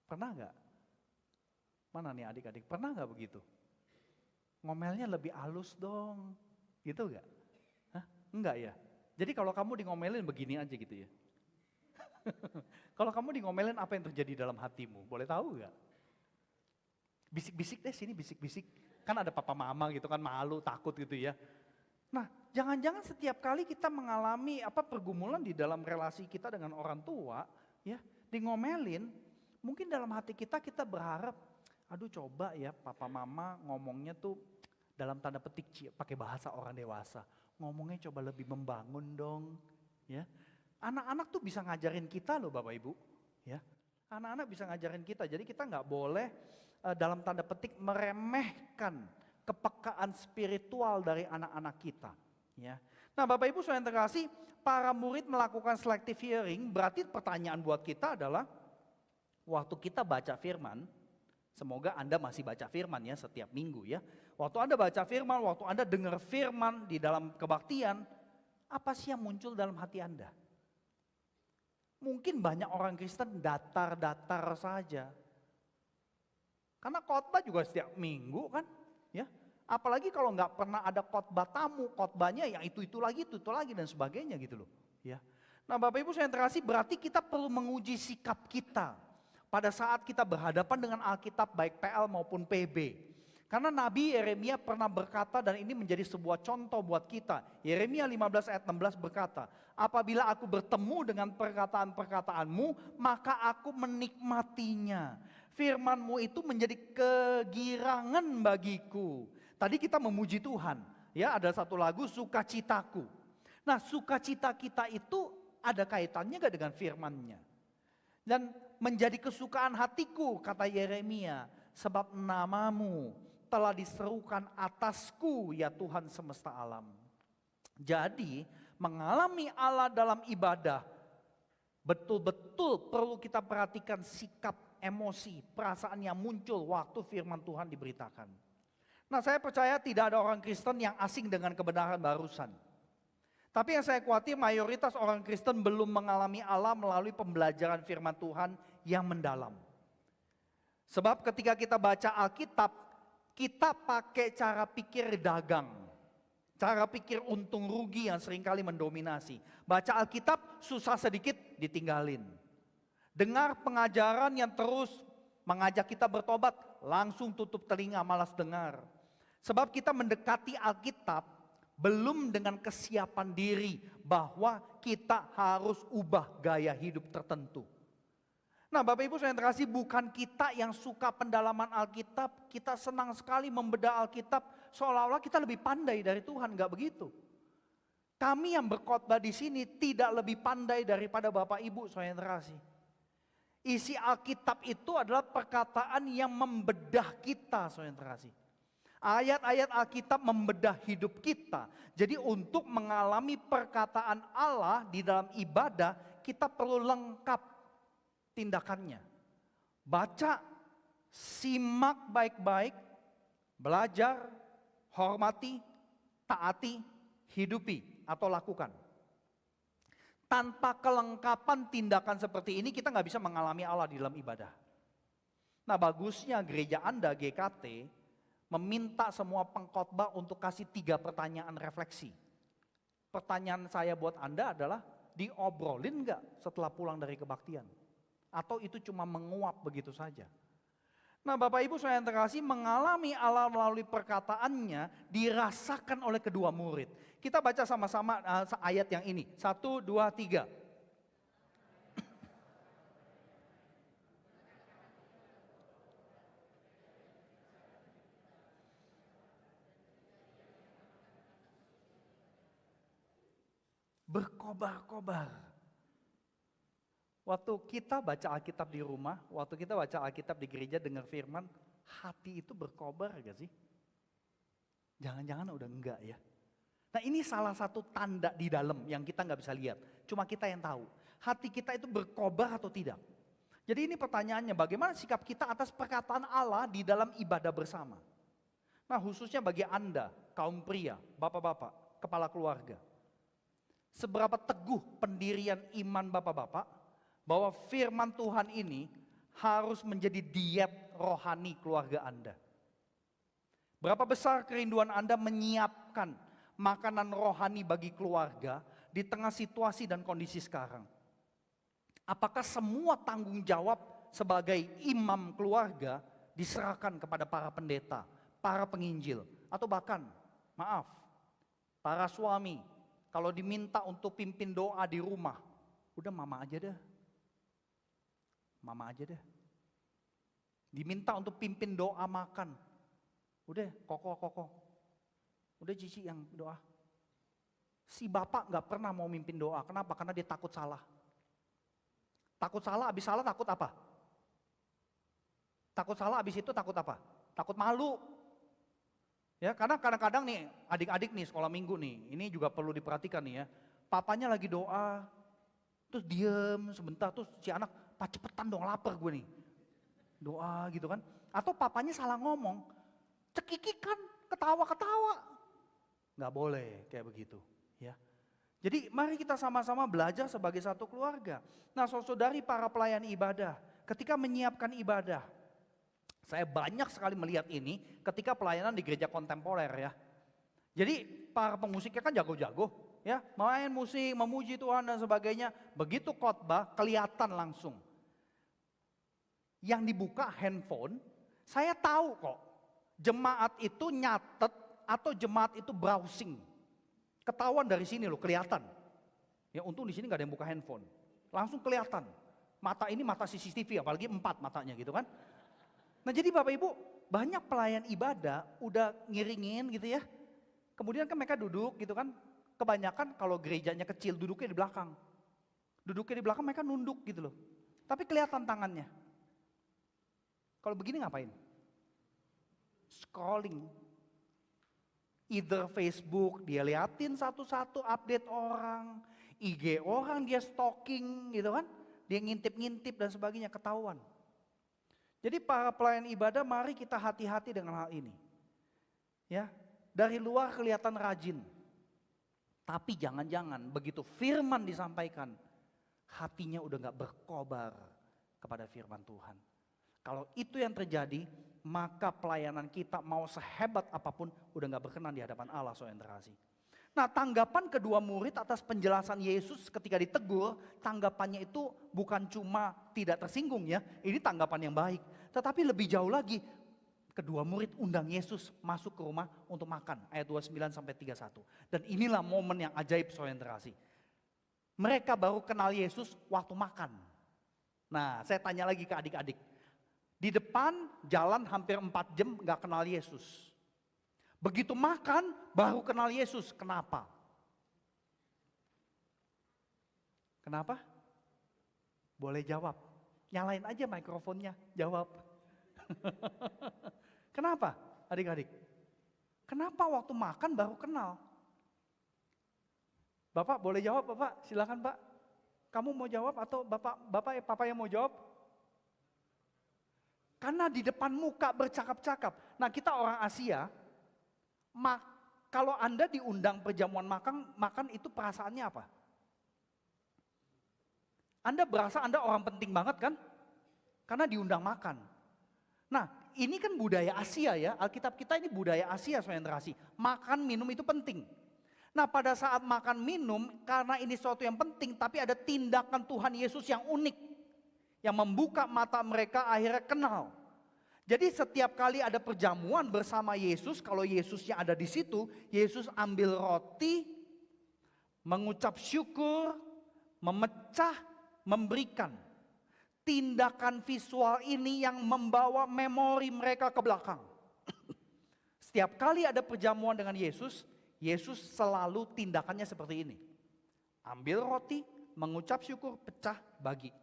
Pernah gak? Mana nih adik-adik, pernah gak begitu? ngomelnya lebih halus dong. Gitu enggak? Hah? Enggak ya? Jadi kalau kamu di ngomelin begini aja gitu ya? Kalau kamu di ngomelin apa yang terjadi dalam hatimu? Boleh tahu enggak? Bisik-bisik deh sini, bisik-bisik. Kan ada papa mama gitu kan, malu, takut gitu ya. Nah, jangan-jangan setiap kali kita mengalami pergumulan di dalam relasi kita dengan orang tua, ya, di ngomelin, mungkin dalam hati kita berharap, aduh coba ya papa mama ngomongnya tuh dalam tanda petik pakai bahasa orang dewasa. Ngomongnya coba lebih membangun dong, ya. Anak-anak tuh bisa ngajarin kita loh Bapak Ibu, ya. Anak-anak bisa ngajarin kita, jadi kita nggak boleh dalam tanda petik meremehkan kepekaan spiritual dari anak-anak kita. Ya. Nah Bapak Ibu saudara yang terkasih, para murid melakukan selective hearing, berarti pertanyaan buat kita adalah, waktu kita baca firman, semoga Anda masih baca firman ya setiap minggu ya. Waktu Anda baca firman, waktu Anda dengar firman di dalam kebaktian, apa sih yang muncul dalam hati Anda? Mungkin banyak orang Kristen datar-datar saja. Karena khotbah juga setiap minggu kan, ya. Apalagi kalau nggak pernah ada khotbah tamu, khotbahnya yang itu lagi dan sebagainya gitu loh, ya. Nah, Bapak Ibu saudara yang terkasih, berarti kita perlu menguji sikap kita pada saat kita berhadapan dengan Alkitab baik PL maupun PB. Karena Nabi Yeremia pernah berkata, dan ini menjadi sebuah contoh buat kita. Yeremia 15 ayat 16 berkata, apabila aku bertemu dengan perkataan-perkataanmu, maka aku menikmatinya. Firman-Mu itu menjadi kegirangan bagiku. Tadi kita memuji Tuhan, ya ada satu lagu sukacitaku. Nah sukacita kita itu ada kaitannya gak dengan firman-Nya? Dan menjadi kesukaan hatiku, kata Yeremia, sebab nama-Mu telah diserukan atasku ya Tuhan semesta alam. Jadi mengalami Allah dalam ibadah betul-betul perlu kita perhatikan sikap, emosi, perasaan yang muncul waktu firman Tuhan diberitakan. Nah saya percaya tidak ada orang Kristen yang asing dengan kebenaran barusan. Tapi yang saya khawatir mayoritas orang Kristen belum mengalami Allah melalui pembelajaran firman Tuhan yang mendalam. Sebab ketika kita baca Alkitab, kita pakai cara pikir dagang. Cara pikir untung rugi yang seringkali mendominasi. Baca Alkitab susah sedikit ditinggalin. Dengar pengajaran yang terus mengajak kita bertobat, langsung tutup telinga, malas dengar. Sebab kita mendekati Alkitab belum dengan kesiapan diri bahwa kita harus ubah gaya hidup tertentu. Nah Bapak Ibu saya yang terkasih, bukan kita yang suka pendalaman Alkitab, kita senang sekali membedah Alkitab seolah-olah kita lebih pandai dari Tuhan, enggak begitu. Kami yang berkhotbah di sini tidak lebih pandai daripada Bapak Ibu saya yang terkasih. Isi Alkitab itu adalah perkataan yang membedah kita saya yang terkasih. Ayat-ayat Alkitab membedah hidup kita. Jadi untuk mengalami perkataan Allah di dalam ibadah, kita perlu lengkap tindakannya. Baca, simak baik-baik, belajar, hormati, taati, hidupi atau lakukan. Tanpa kelengkapan tindakan seperti ini kita nggak bisa mengalami Allah di dalam ibadah. Nah bagusnya gereja Anda GKT meminta semua pengkhotbah untuk kasih 3 pertanyaan refleksi. Pertanyaan saya buat Anda adalah diobrolin nggak setelah pulang dari kebaktian? Atau itu cuma menguap begitu saja. Nah Bapak Ibu saya yang terkasih, mengalami Allah melalui perkataannya dirasakan oleh kedua murid. Kita baca sama-sama ayat yang ini. 1, 2, 3. Berkobar-kobar. Waktu kita baca Alkitab di rumah, waktu kita baca Alkitab di gereja dengar firman, hati itu berkobar gak sih? Jangan-jangan udah enggak ya. Nah ini salah satu tanda di dalam yang kita nggak bisa lihat. Cuma kita yang tahu. Hati kita itu berkobar atau tidak. Jadi ini pertanyaannya, bagaimana sikap kita atas perkataan Allah di dalam ibadah bersama. Nah khususnya bagi Anda, kaum pria, bapak-bapak, kepala keluarga. Seberapa teguh pendirian iman bapak-bapak, bahwa firman Tuhan ini harus menjadi diet rohani keluarga Anda. Berapa besar kerinduan Anda menyiapkan makanan rohani bagi keluarga di tengah situasi dan kondisi sekarang? Apakah semua tanggung jawab sebagai imam keluarga diserahkan kepada para pendeta, para penginjil, atau bahkan, maaf, para suami, kalau diminta untuk pimpin doa di rumah, udah mama aja deh. Mama aja deh. Diminta untuk pimpin doa makan, udah koko. Udah Cici yang doa. Si bapak gak pernah mau mimpin doa, kenapa? Karena dia takut salah. Takut salah, abis salah takut apa? Takut salah, abis itu takut apa? Takut malu. Ya, karena kadang-kadang nih adik-adik nih sekolah minggu nih, ini juga perlu diperhatikan nih ya. Papanya lagi doa, terus diem sebentar, terus si anak, "Pak cepetan dong, lapar gue nih." Doa gitu kan. Atau papanya salah ngomong, cekikikan, ketawa-ketawa. Gak boleh kayak begitu ya. Jadi mari kita sama-sama belajar sebagai satu keluarga. Nah saudari para pelayan ibadah, ketika menyiapkan ibadah, saya banyak sekali melihat ini ketika pelayanan di gereja kontemporer ya. Jadi para pemusiknya kan jago-jago ya, main musik, memuji Tuhan dan sebagainya. Begitu khotbah kelihatan langsung. Yang dibuka handphone, saya tahu kok jemaat itu nyatet atau jemaat itu browsing. Ketahuan dari sini loh, kelihatan. Ya untung di sini gak ada yang buka handphone. Langsung kelihatan. Mata ini mata CCTV, apalagi 4 matanya gitu kan. Nah jadi Bapak Ibu, banyak pelayan ibadah udah ngiringin gitu ya. Kemudian kan mereka duduk gitu kan. Kebanyakan kalau gerejanya kecil duduknya di belakang. Duduknya di belakang mereka nunduk gitu loh. Tapi kelihatan tangannya. Kalau begini ngapain? Scrolling. Either Facebook dia liatin satu-satu update orang, IG orang dia stalking gitu kan, dia ngintip-ngintip dan sebagainya, ketahuan. Jadi para pelayan ibadah mari kita hati-hati dengan hal ini. Ya, dari luar kelihatan rajin. Tapi jangan-jangan begitu firman disampaikan, hatinya udah gak berkobar kepada firman Tuhan. Kalau itu yang terjadi, maka pelayanan kita mau sehebat apapun udah gak berkenan di hadapan Allah saudara terkasih. Nah tanggapan kedua murid atas penjelasan Yesus ketika ditegur, tanggapannya itu bukan cuma tidak tersinggung ya, ini tanggapan yang baik. Tetapi lebih jauh lagi, kedua murid undang Yesus masuk ke rumah untuk makan, ayat 29-31. Dan inilah momen yang ajaib saudara terkasih. Mereka baru kenal Yesus waktu makan. Nah saya tanya lagi ke adik-adik. Di depan jalan hampir 4 jam gak kenal Yesus. Begitu makan baru kenal Yesus. Kenapa? Kenapa? Boleh jawab. Nyalain aja mikrofonnya, jawab. Kenapa adik-adik? Kenapa waktu makan baru kenal? Bapak boleh jawab Bapak, silakan Pak. Kamu mau jawab atau Bapak yang mau jawab? Karena di depan muka bercakap-cakap. Nah kita orang Asia, kalau Anda diundang perjamuan makan itu perasaannya apa? Anda berasa Anda orang penting banget kan? Karena diundang makan. Nah ini kan budaya Asia ya, Alkitab kita ini budaya Asia saudara terkasih. Makan minum itu penting. Nah pada saat makan minum, karena ini sesuatu yang penting, tapi ada tindakan Tuhan Yesus yang unik. Yang membuka mata mereka akhirnya kenal. Jadi setiap kali ada perjamuan bersama Yesus, kalau Yesusnya ada di situ, Yesus ambil roti, mengucap syukur, memecah, memberikan. Tindakan visual ini yang membawa memori mereka ke belakang. Setiap kali ada perjamuan dengan Yesus, Yesus selalu tindakannya seperti ini. Ambil roti, mengucap syukur, pecah, bagi.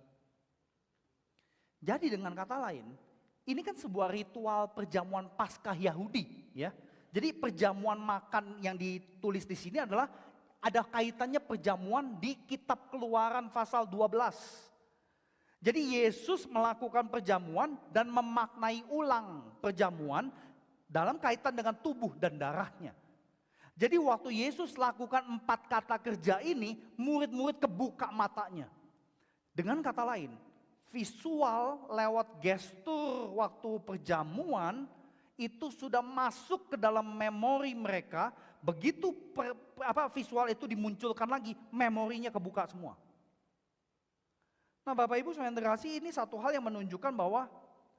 Jadi dengan kata lain, ini kan sebuah ritual perjamuan Paskah Yahudi ya. Jadi perjamuan makan yang ditulis di sini adalah ada kaitannya perjamuan di kitab Keluaran pasal 12. Jadi Yesus melakukan perjamuan dan memaknai ulang perjamuan dalam kaitan dengan tubuh dan darahnya. Jadi waktu Yesus lakukan 4 kata kerja ini, murid-murid kebuka matanya. Dengan kata lain, visual lewat gestur waktu perjamuan itu sudah masuk ke dalam memori mereka. Begitu visual itu dimunculkan lagi, memorinya kebuka semua. Nah Bapak Ibu saudara yang terkasih, ini satu hal yang menunjukkan bahwa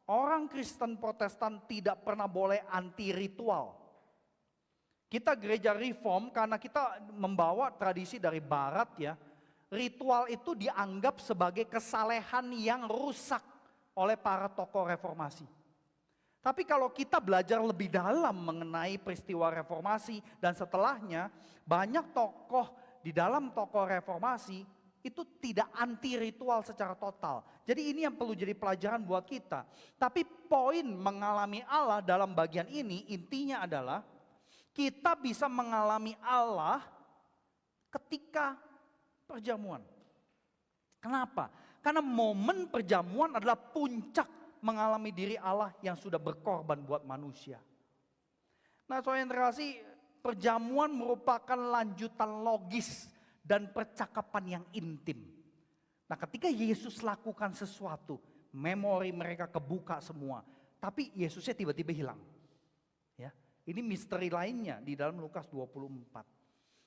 orang Kristen Protestan tidak pernah boleh anti ritual. Kita gereja reform karena kita membawa tradisi dari barat ya. Ritual itu dianggap sebagai kesalehan yang rusak oleh para tokoh reformasi. Tapi kalau kita belajar lebih dalam mengenai peristiwa reformasi dan setelahnya, banyak tokoh di dalam tokoh reformasi itu tidak anti ritual secara total. Jadi ini yang perlu jadi pelajaran buat kita. Tapi poin mengalami Allah dalam bagian ini intinya adalah kita bisa mengalami Allah ketika perjamuan. Kenapa? Karena momen perjamuan adalah puncak mengalami diri Allah yang sudah berkorban buat manusia. Nah saudara yang terkasih, perjamuan merupakan lanjutan logis dan percakapan yang intim. Nah ketika Yesus lakukan sesuatu, memori mereka kebuka semua. Tapi Yesusnya tiba-tiba hilang. Ya, ini misteri lainnya di dalam Lukas 24.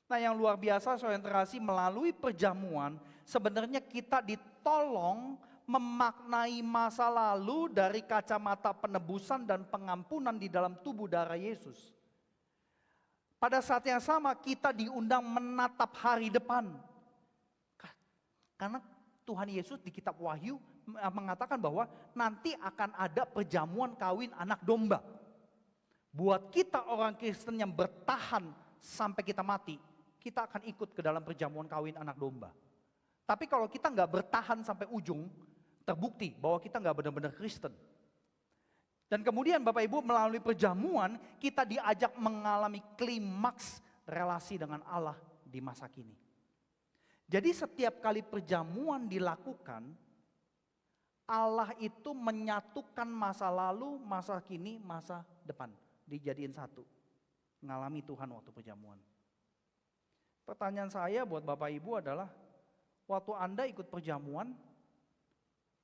Nah yang luar biasa saudara yang terkasih, melalui perjamuan sebenarnya kita ditolong memaknai masa lalu dari kacamata penebusan dan pengampunan di dalam tubuh darah Yesus. Pada saat yang sama kita diundang menatap hari depan. Karena Tuhan Yesus di kitab Wahyu mengatakan bahwa nanti akan ada perjamuan kawin anak domba. Buat kita orang Kristen yang bertahan sampai kita mati, kita akan ikut ke dalam perjamuan kawin anak domba. Tapi kalau kita nggak bertahan sampai ujung, terbukti bahwa kita nggak benar-benar Kristen. Dan kemudian Bapak Ibu melalui perjamuan kita diajak mengalami klimaks relasi dengan Allah di masa kini. Jadi setiap kali perjamuan dilakukan, Allah itu menyatukan masa lalu, masa kini, masa depan. Dijadiin satu. Mengalami Tuhan waktu perjamuan. Pertanyaan saya buat Bapak Ibu adalah, waktu Anda ikut perjamuan,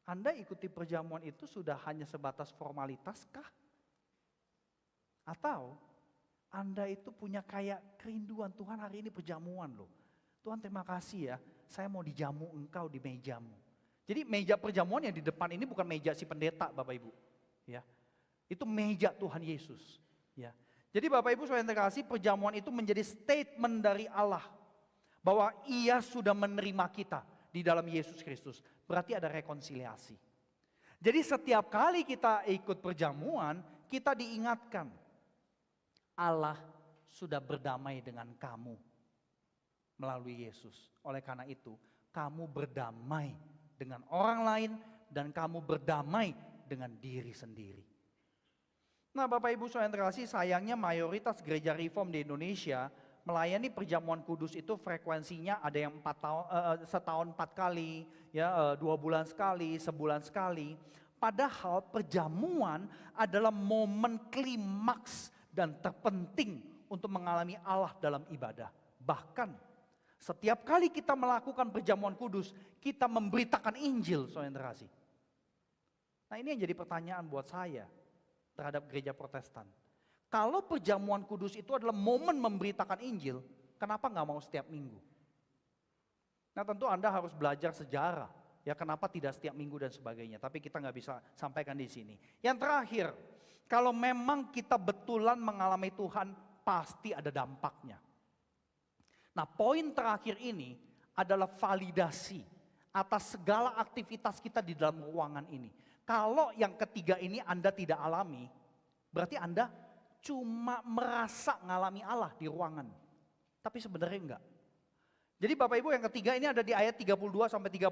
Anda ikuti perjamuan itu sudah hanya sebatas formalitas kah? Atau Anda itu punya kayak kerinduan, Tuhan hari ini perjamuan loh. Tuhan terima kasih ya, saya mau dijamu engkau di mejamu. Jadi meja perjamuan yang di depan ini bukan meja si pendeta Bapak Ibu. Ya, itu meja Tuhan Yesus. Ya. Jadi Bapak Ibu saudara yang terkasih, perjamuan itu menjadi statement dari Allah. Bahwa ia sudah menerima kita di dalam Yesus Kristus. Berarti ada rekonsiliasi. Jadi setiap kali kita ikut perjamuan, kita diingatkan. Allah sudah berdamai dengan kamu melalui Yesus. Oleh karena itu, kamu berdamai dengan orang lain dan kamu berdamai dengan diri sendiri. Nah Bapak Ibu saudara yang terkasih, sayangnya mayoritas gereja reform di Indonesia melayani perjamuan kudus itu frekuensinya ada yang setahun 4 kali, ya 2 bulan sekali, sebulan sekali. Padahal perjamuan adalah momen klimaks dan terpenting untuk mengalami Allah dalam ibadah. Bahkan setiap kali kita melakukan perjamuan kudus, kita memberitakan Injil, saudara yang terkasih. Nah ini yang jadi pertanyaan buat saya terhadap gereja Protestan. Kalau perjamuan kudus itu adalah momen memberitakan Injil, kenapa nggak mau setiap minggu? Nah tentu Anda harus belajar sejarah, ya kenapa tidak setiap minggu dan sebagainya. Tapi kita nggak bisa sampaikan di sini. Yang terakhir, kalau memang kita betulan mengalami Tuhan, pasti ada dampaknya. Nah poin terakhir ini adalah validasi atas segala aktivitas kita di dalam ruangan ini. Kalau yang ketiga ini Anda tidak alami, berarti Anda cuma merasa ngalami Allah di ruangan. Tapi sebenarnya enggak. Jadi Bapak Ibu yang ketiga ini ada di ayat 32 sampai 35.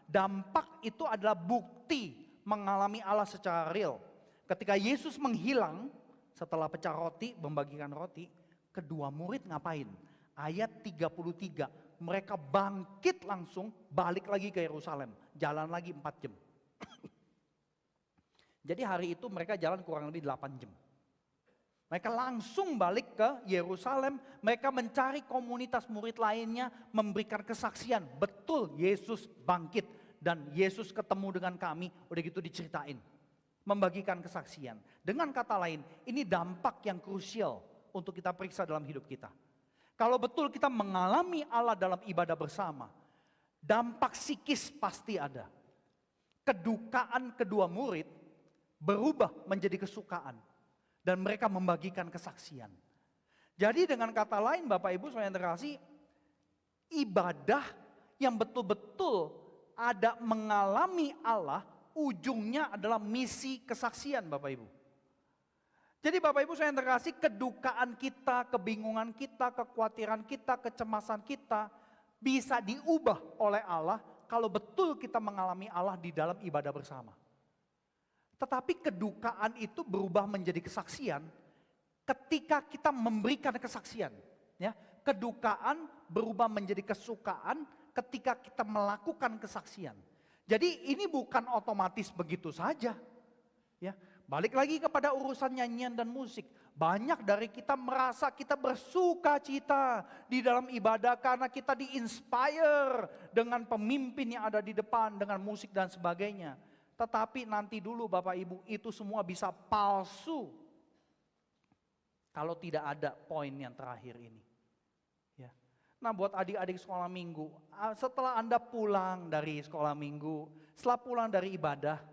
Dampak itu adalah bukti mengalami Allah secara real. Ketika Yesus menghilang setelah pecah roti, membagikan roti, kedua murid ngapain? Ayat 33, mereka bangkit langsung balik lagi ke Yerusalem. Jalan lagi 4 jam. Jadi hari itu mereka jalan kurang lebih 8 jam. Mereka langsung balik ke Yerusalem, mereka mencari komunitas murid lainnya, memberikan kesaksian. Betul Yesus bangkit dan Yesus ketemu dengan kami, udah gitu diceritain. membagikan kesaksian. Dengan kata lain, ini dampak yang krusial untuk kita periksa dalam hidup kita. Kalau betul kita mengalami Allah dalam ibadah bersama, dampak psikis pasti ada. Kedukaan kedua murid berubah menjadi kesukaan. Dan mereka membagikan kesaksian. Jadi dengan kata lain Bapak Ibu saudara yang terkasih, ibadah yang betul-betul ada mengalami Allah, ujungnya adalah misi kesaksian Bapak Ibu. Jadi Bapak Ibu saudara yang terkasih, kedukaan kita, kebingungan kita, kekhawatiran kita, kecemasan kita bisa diubah oleh Allah kalau betul kita mengalami Allah di dalam ibadah bersama. Tetapi kedukaan itu berubah menjadi kesaksian ketika kita memberikan kesaksian. Ya, kedukaan berubah menjadi kesukaan ketika kita melakukan kesaksian. Jadi ini bukan otomatis begitu saja. Ya, balik lagi kepada urusan nyanyian dan musik. Banyak dari kita merasa kita bersuka cita di dalam ibadah karena kita di-inspire dengan pemimpin yang ada di depan, dengan musik dan sebagainya. Tetapi nanti dulu Bapak Ibu, itu semua bisa palsu kalau tidak ada poin yang terakhir ini. Ya. Nah buat adik-adik sekolah minggu, setelah Anda pulang dari sekolah minggu, setelah pulang dari ibadah,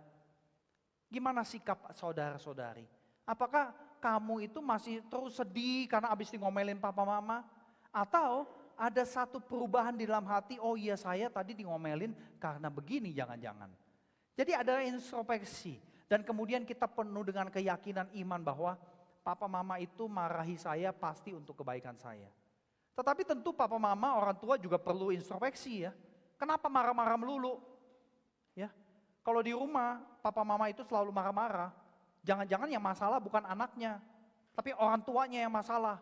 gimana sikap saudara-saudari? Apakah kamu itu masih terus sedih karena habis ngomelin papa mama? Atau ada satu perubahan di dalam hati, oh iya saya tadi ngomelin karena begini jangan-jangan. Jadi ada introspeksi dan kemudian kita penuh dengan keyakinan iman bahwa papa mama itu marahi saya pasti untuk kebaikan saya. Tetapi tentu papa mama orang tua juga perlu introspeksi ya. Kenapa marah-marah melulu? Ya. Kalau di rumah papa mama itu selalu marah-marah. Jangan-jangan yang masalah bukan anaknya, tapi orang tuanya yang masalah.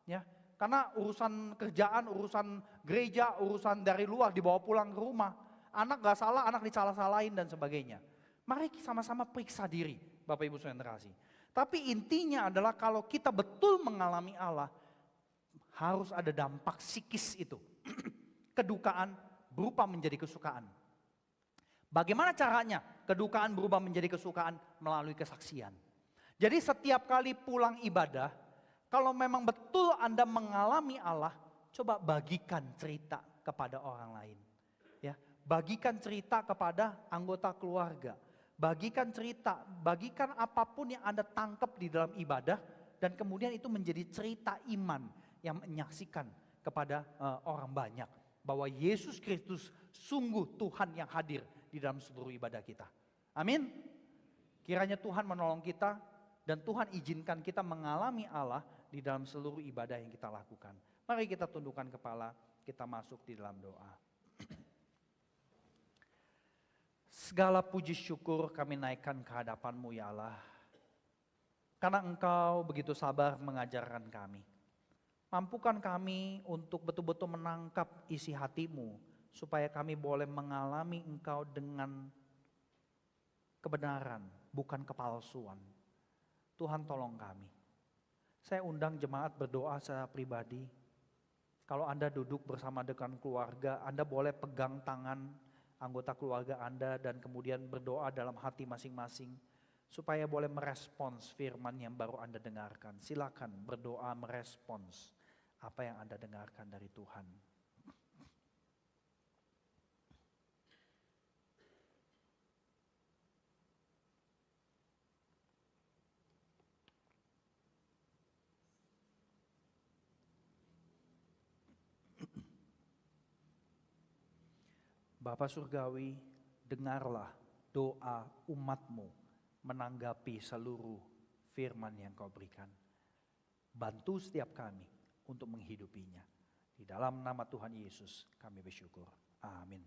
Ya. Karena urusan kerjaan, urusan gereja, urusan dari luar dibawa pulang ke rumah. Anak gak salah, anak disalah-salahin dan sebagainya. Mari sama-sama periksa diri Bapak Ibu saudara yang terkasih. Tapi intinya adalah kalau kita betul mengalami Allah, harus ada dampak psikis itu. Kedukaan berubah menjadi kesukaan. Bagaimana caranya kedukaan berubah menjadi kesukaan? Melalui kesaksian. Jadi setiap kali pulang ibadah, kalau memang betul Anda mengalami Allah, coba bagikan cerita kepada orang lain. Ya, bagikan cerita kepada anggota keluarga. Bagikan cerita, bagikan apapun yang Anda tangkap di dalam ibadah. Dan kemudian itu menjadi cerita iman yang menyaksikan kepada orang banyak. Bahwa Yesus Kristus sungguh Tuhan yang hadir di dalam seluruh ibadah kita. Amin. Kiranya Tuhan menolong kita dan Tuhan izinkan kita mengalami Allah di dalam seluruh ibadah yang kita lakukan. Mari kita tundukkan kepala, kita masuk di dalam doa. Segala puji syukur kami naikkan ke hadapan-Mu ya Allah. Karena Engkau begitu sabar mengajarkan kami. Mampukan kami untuk betul-betul menangkap isi hati-Mu. Supaya kami boleh mengalami Engkau dengan kebenaran, bukan kepalsuan. Tuhan tolong kami. Saya undang jemaat berdoa secara pribadi. Kalau Anda duduk bersama dengan keluarga, Anda boleh pegang tangan anggota keluarga Anda dan kemudian berdoa dalam hati masing-masing supaya boleh merespons firman yang baru Anda dengarkan. Silakan berdoa merespons apa yang Anda dengarkan dari Tuhan. Bapa Surgawi, dengarlah doa umat-Mu menanggapi seluruh firman yang Kau berikan. Bantu setiap kami untuk menghidupinya. Di dalam nama Tuhan Yesus kami bersyukur. Amin.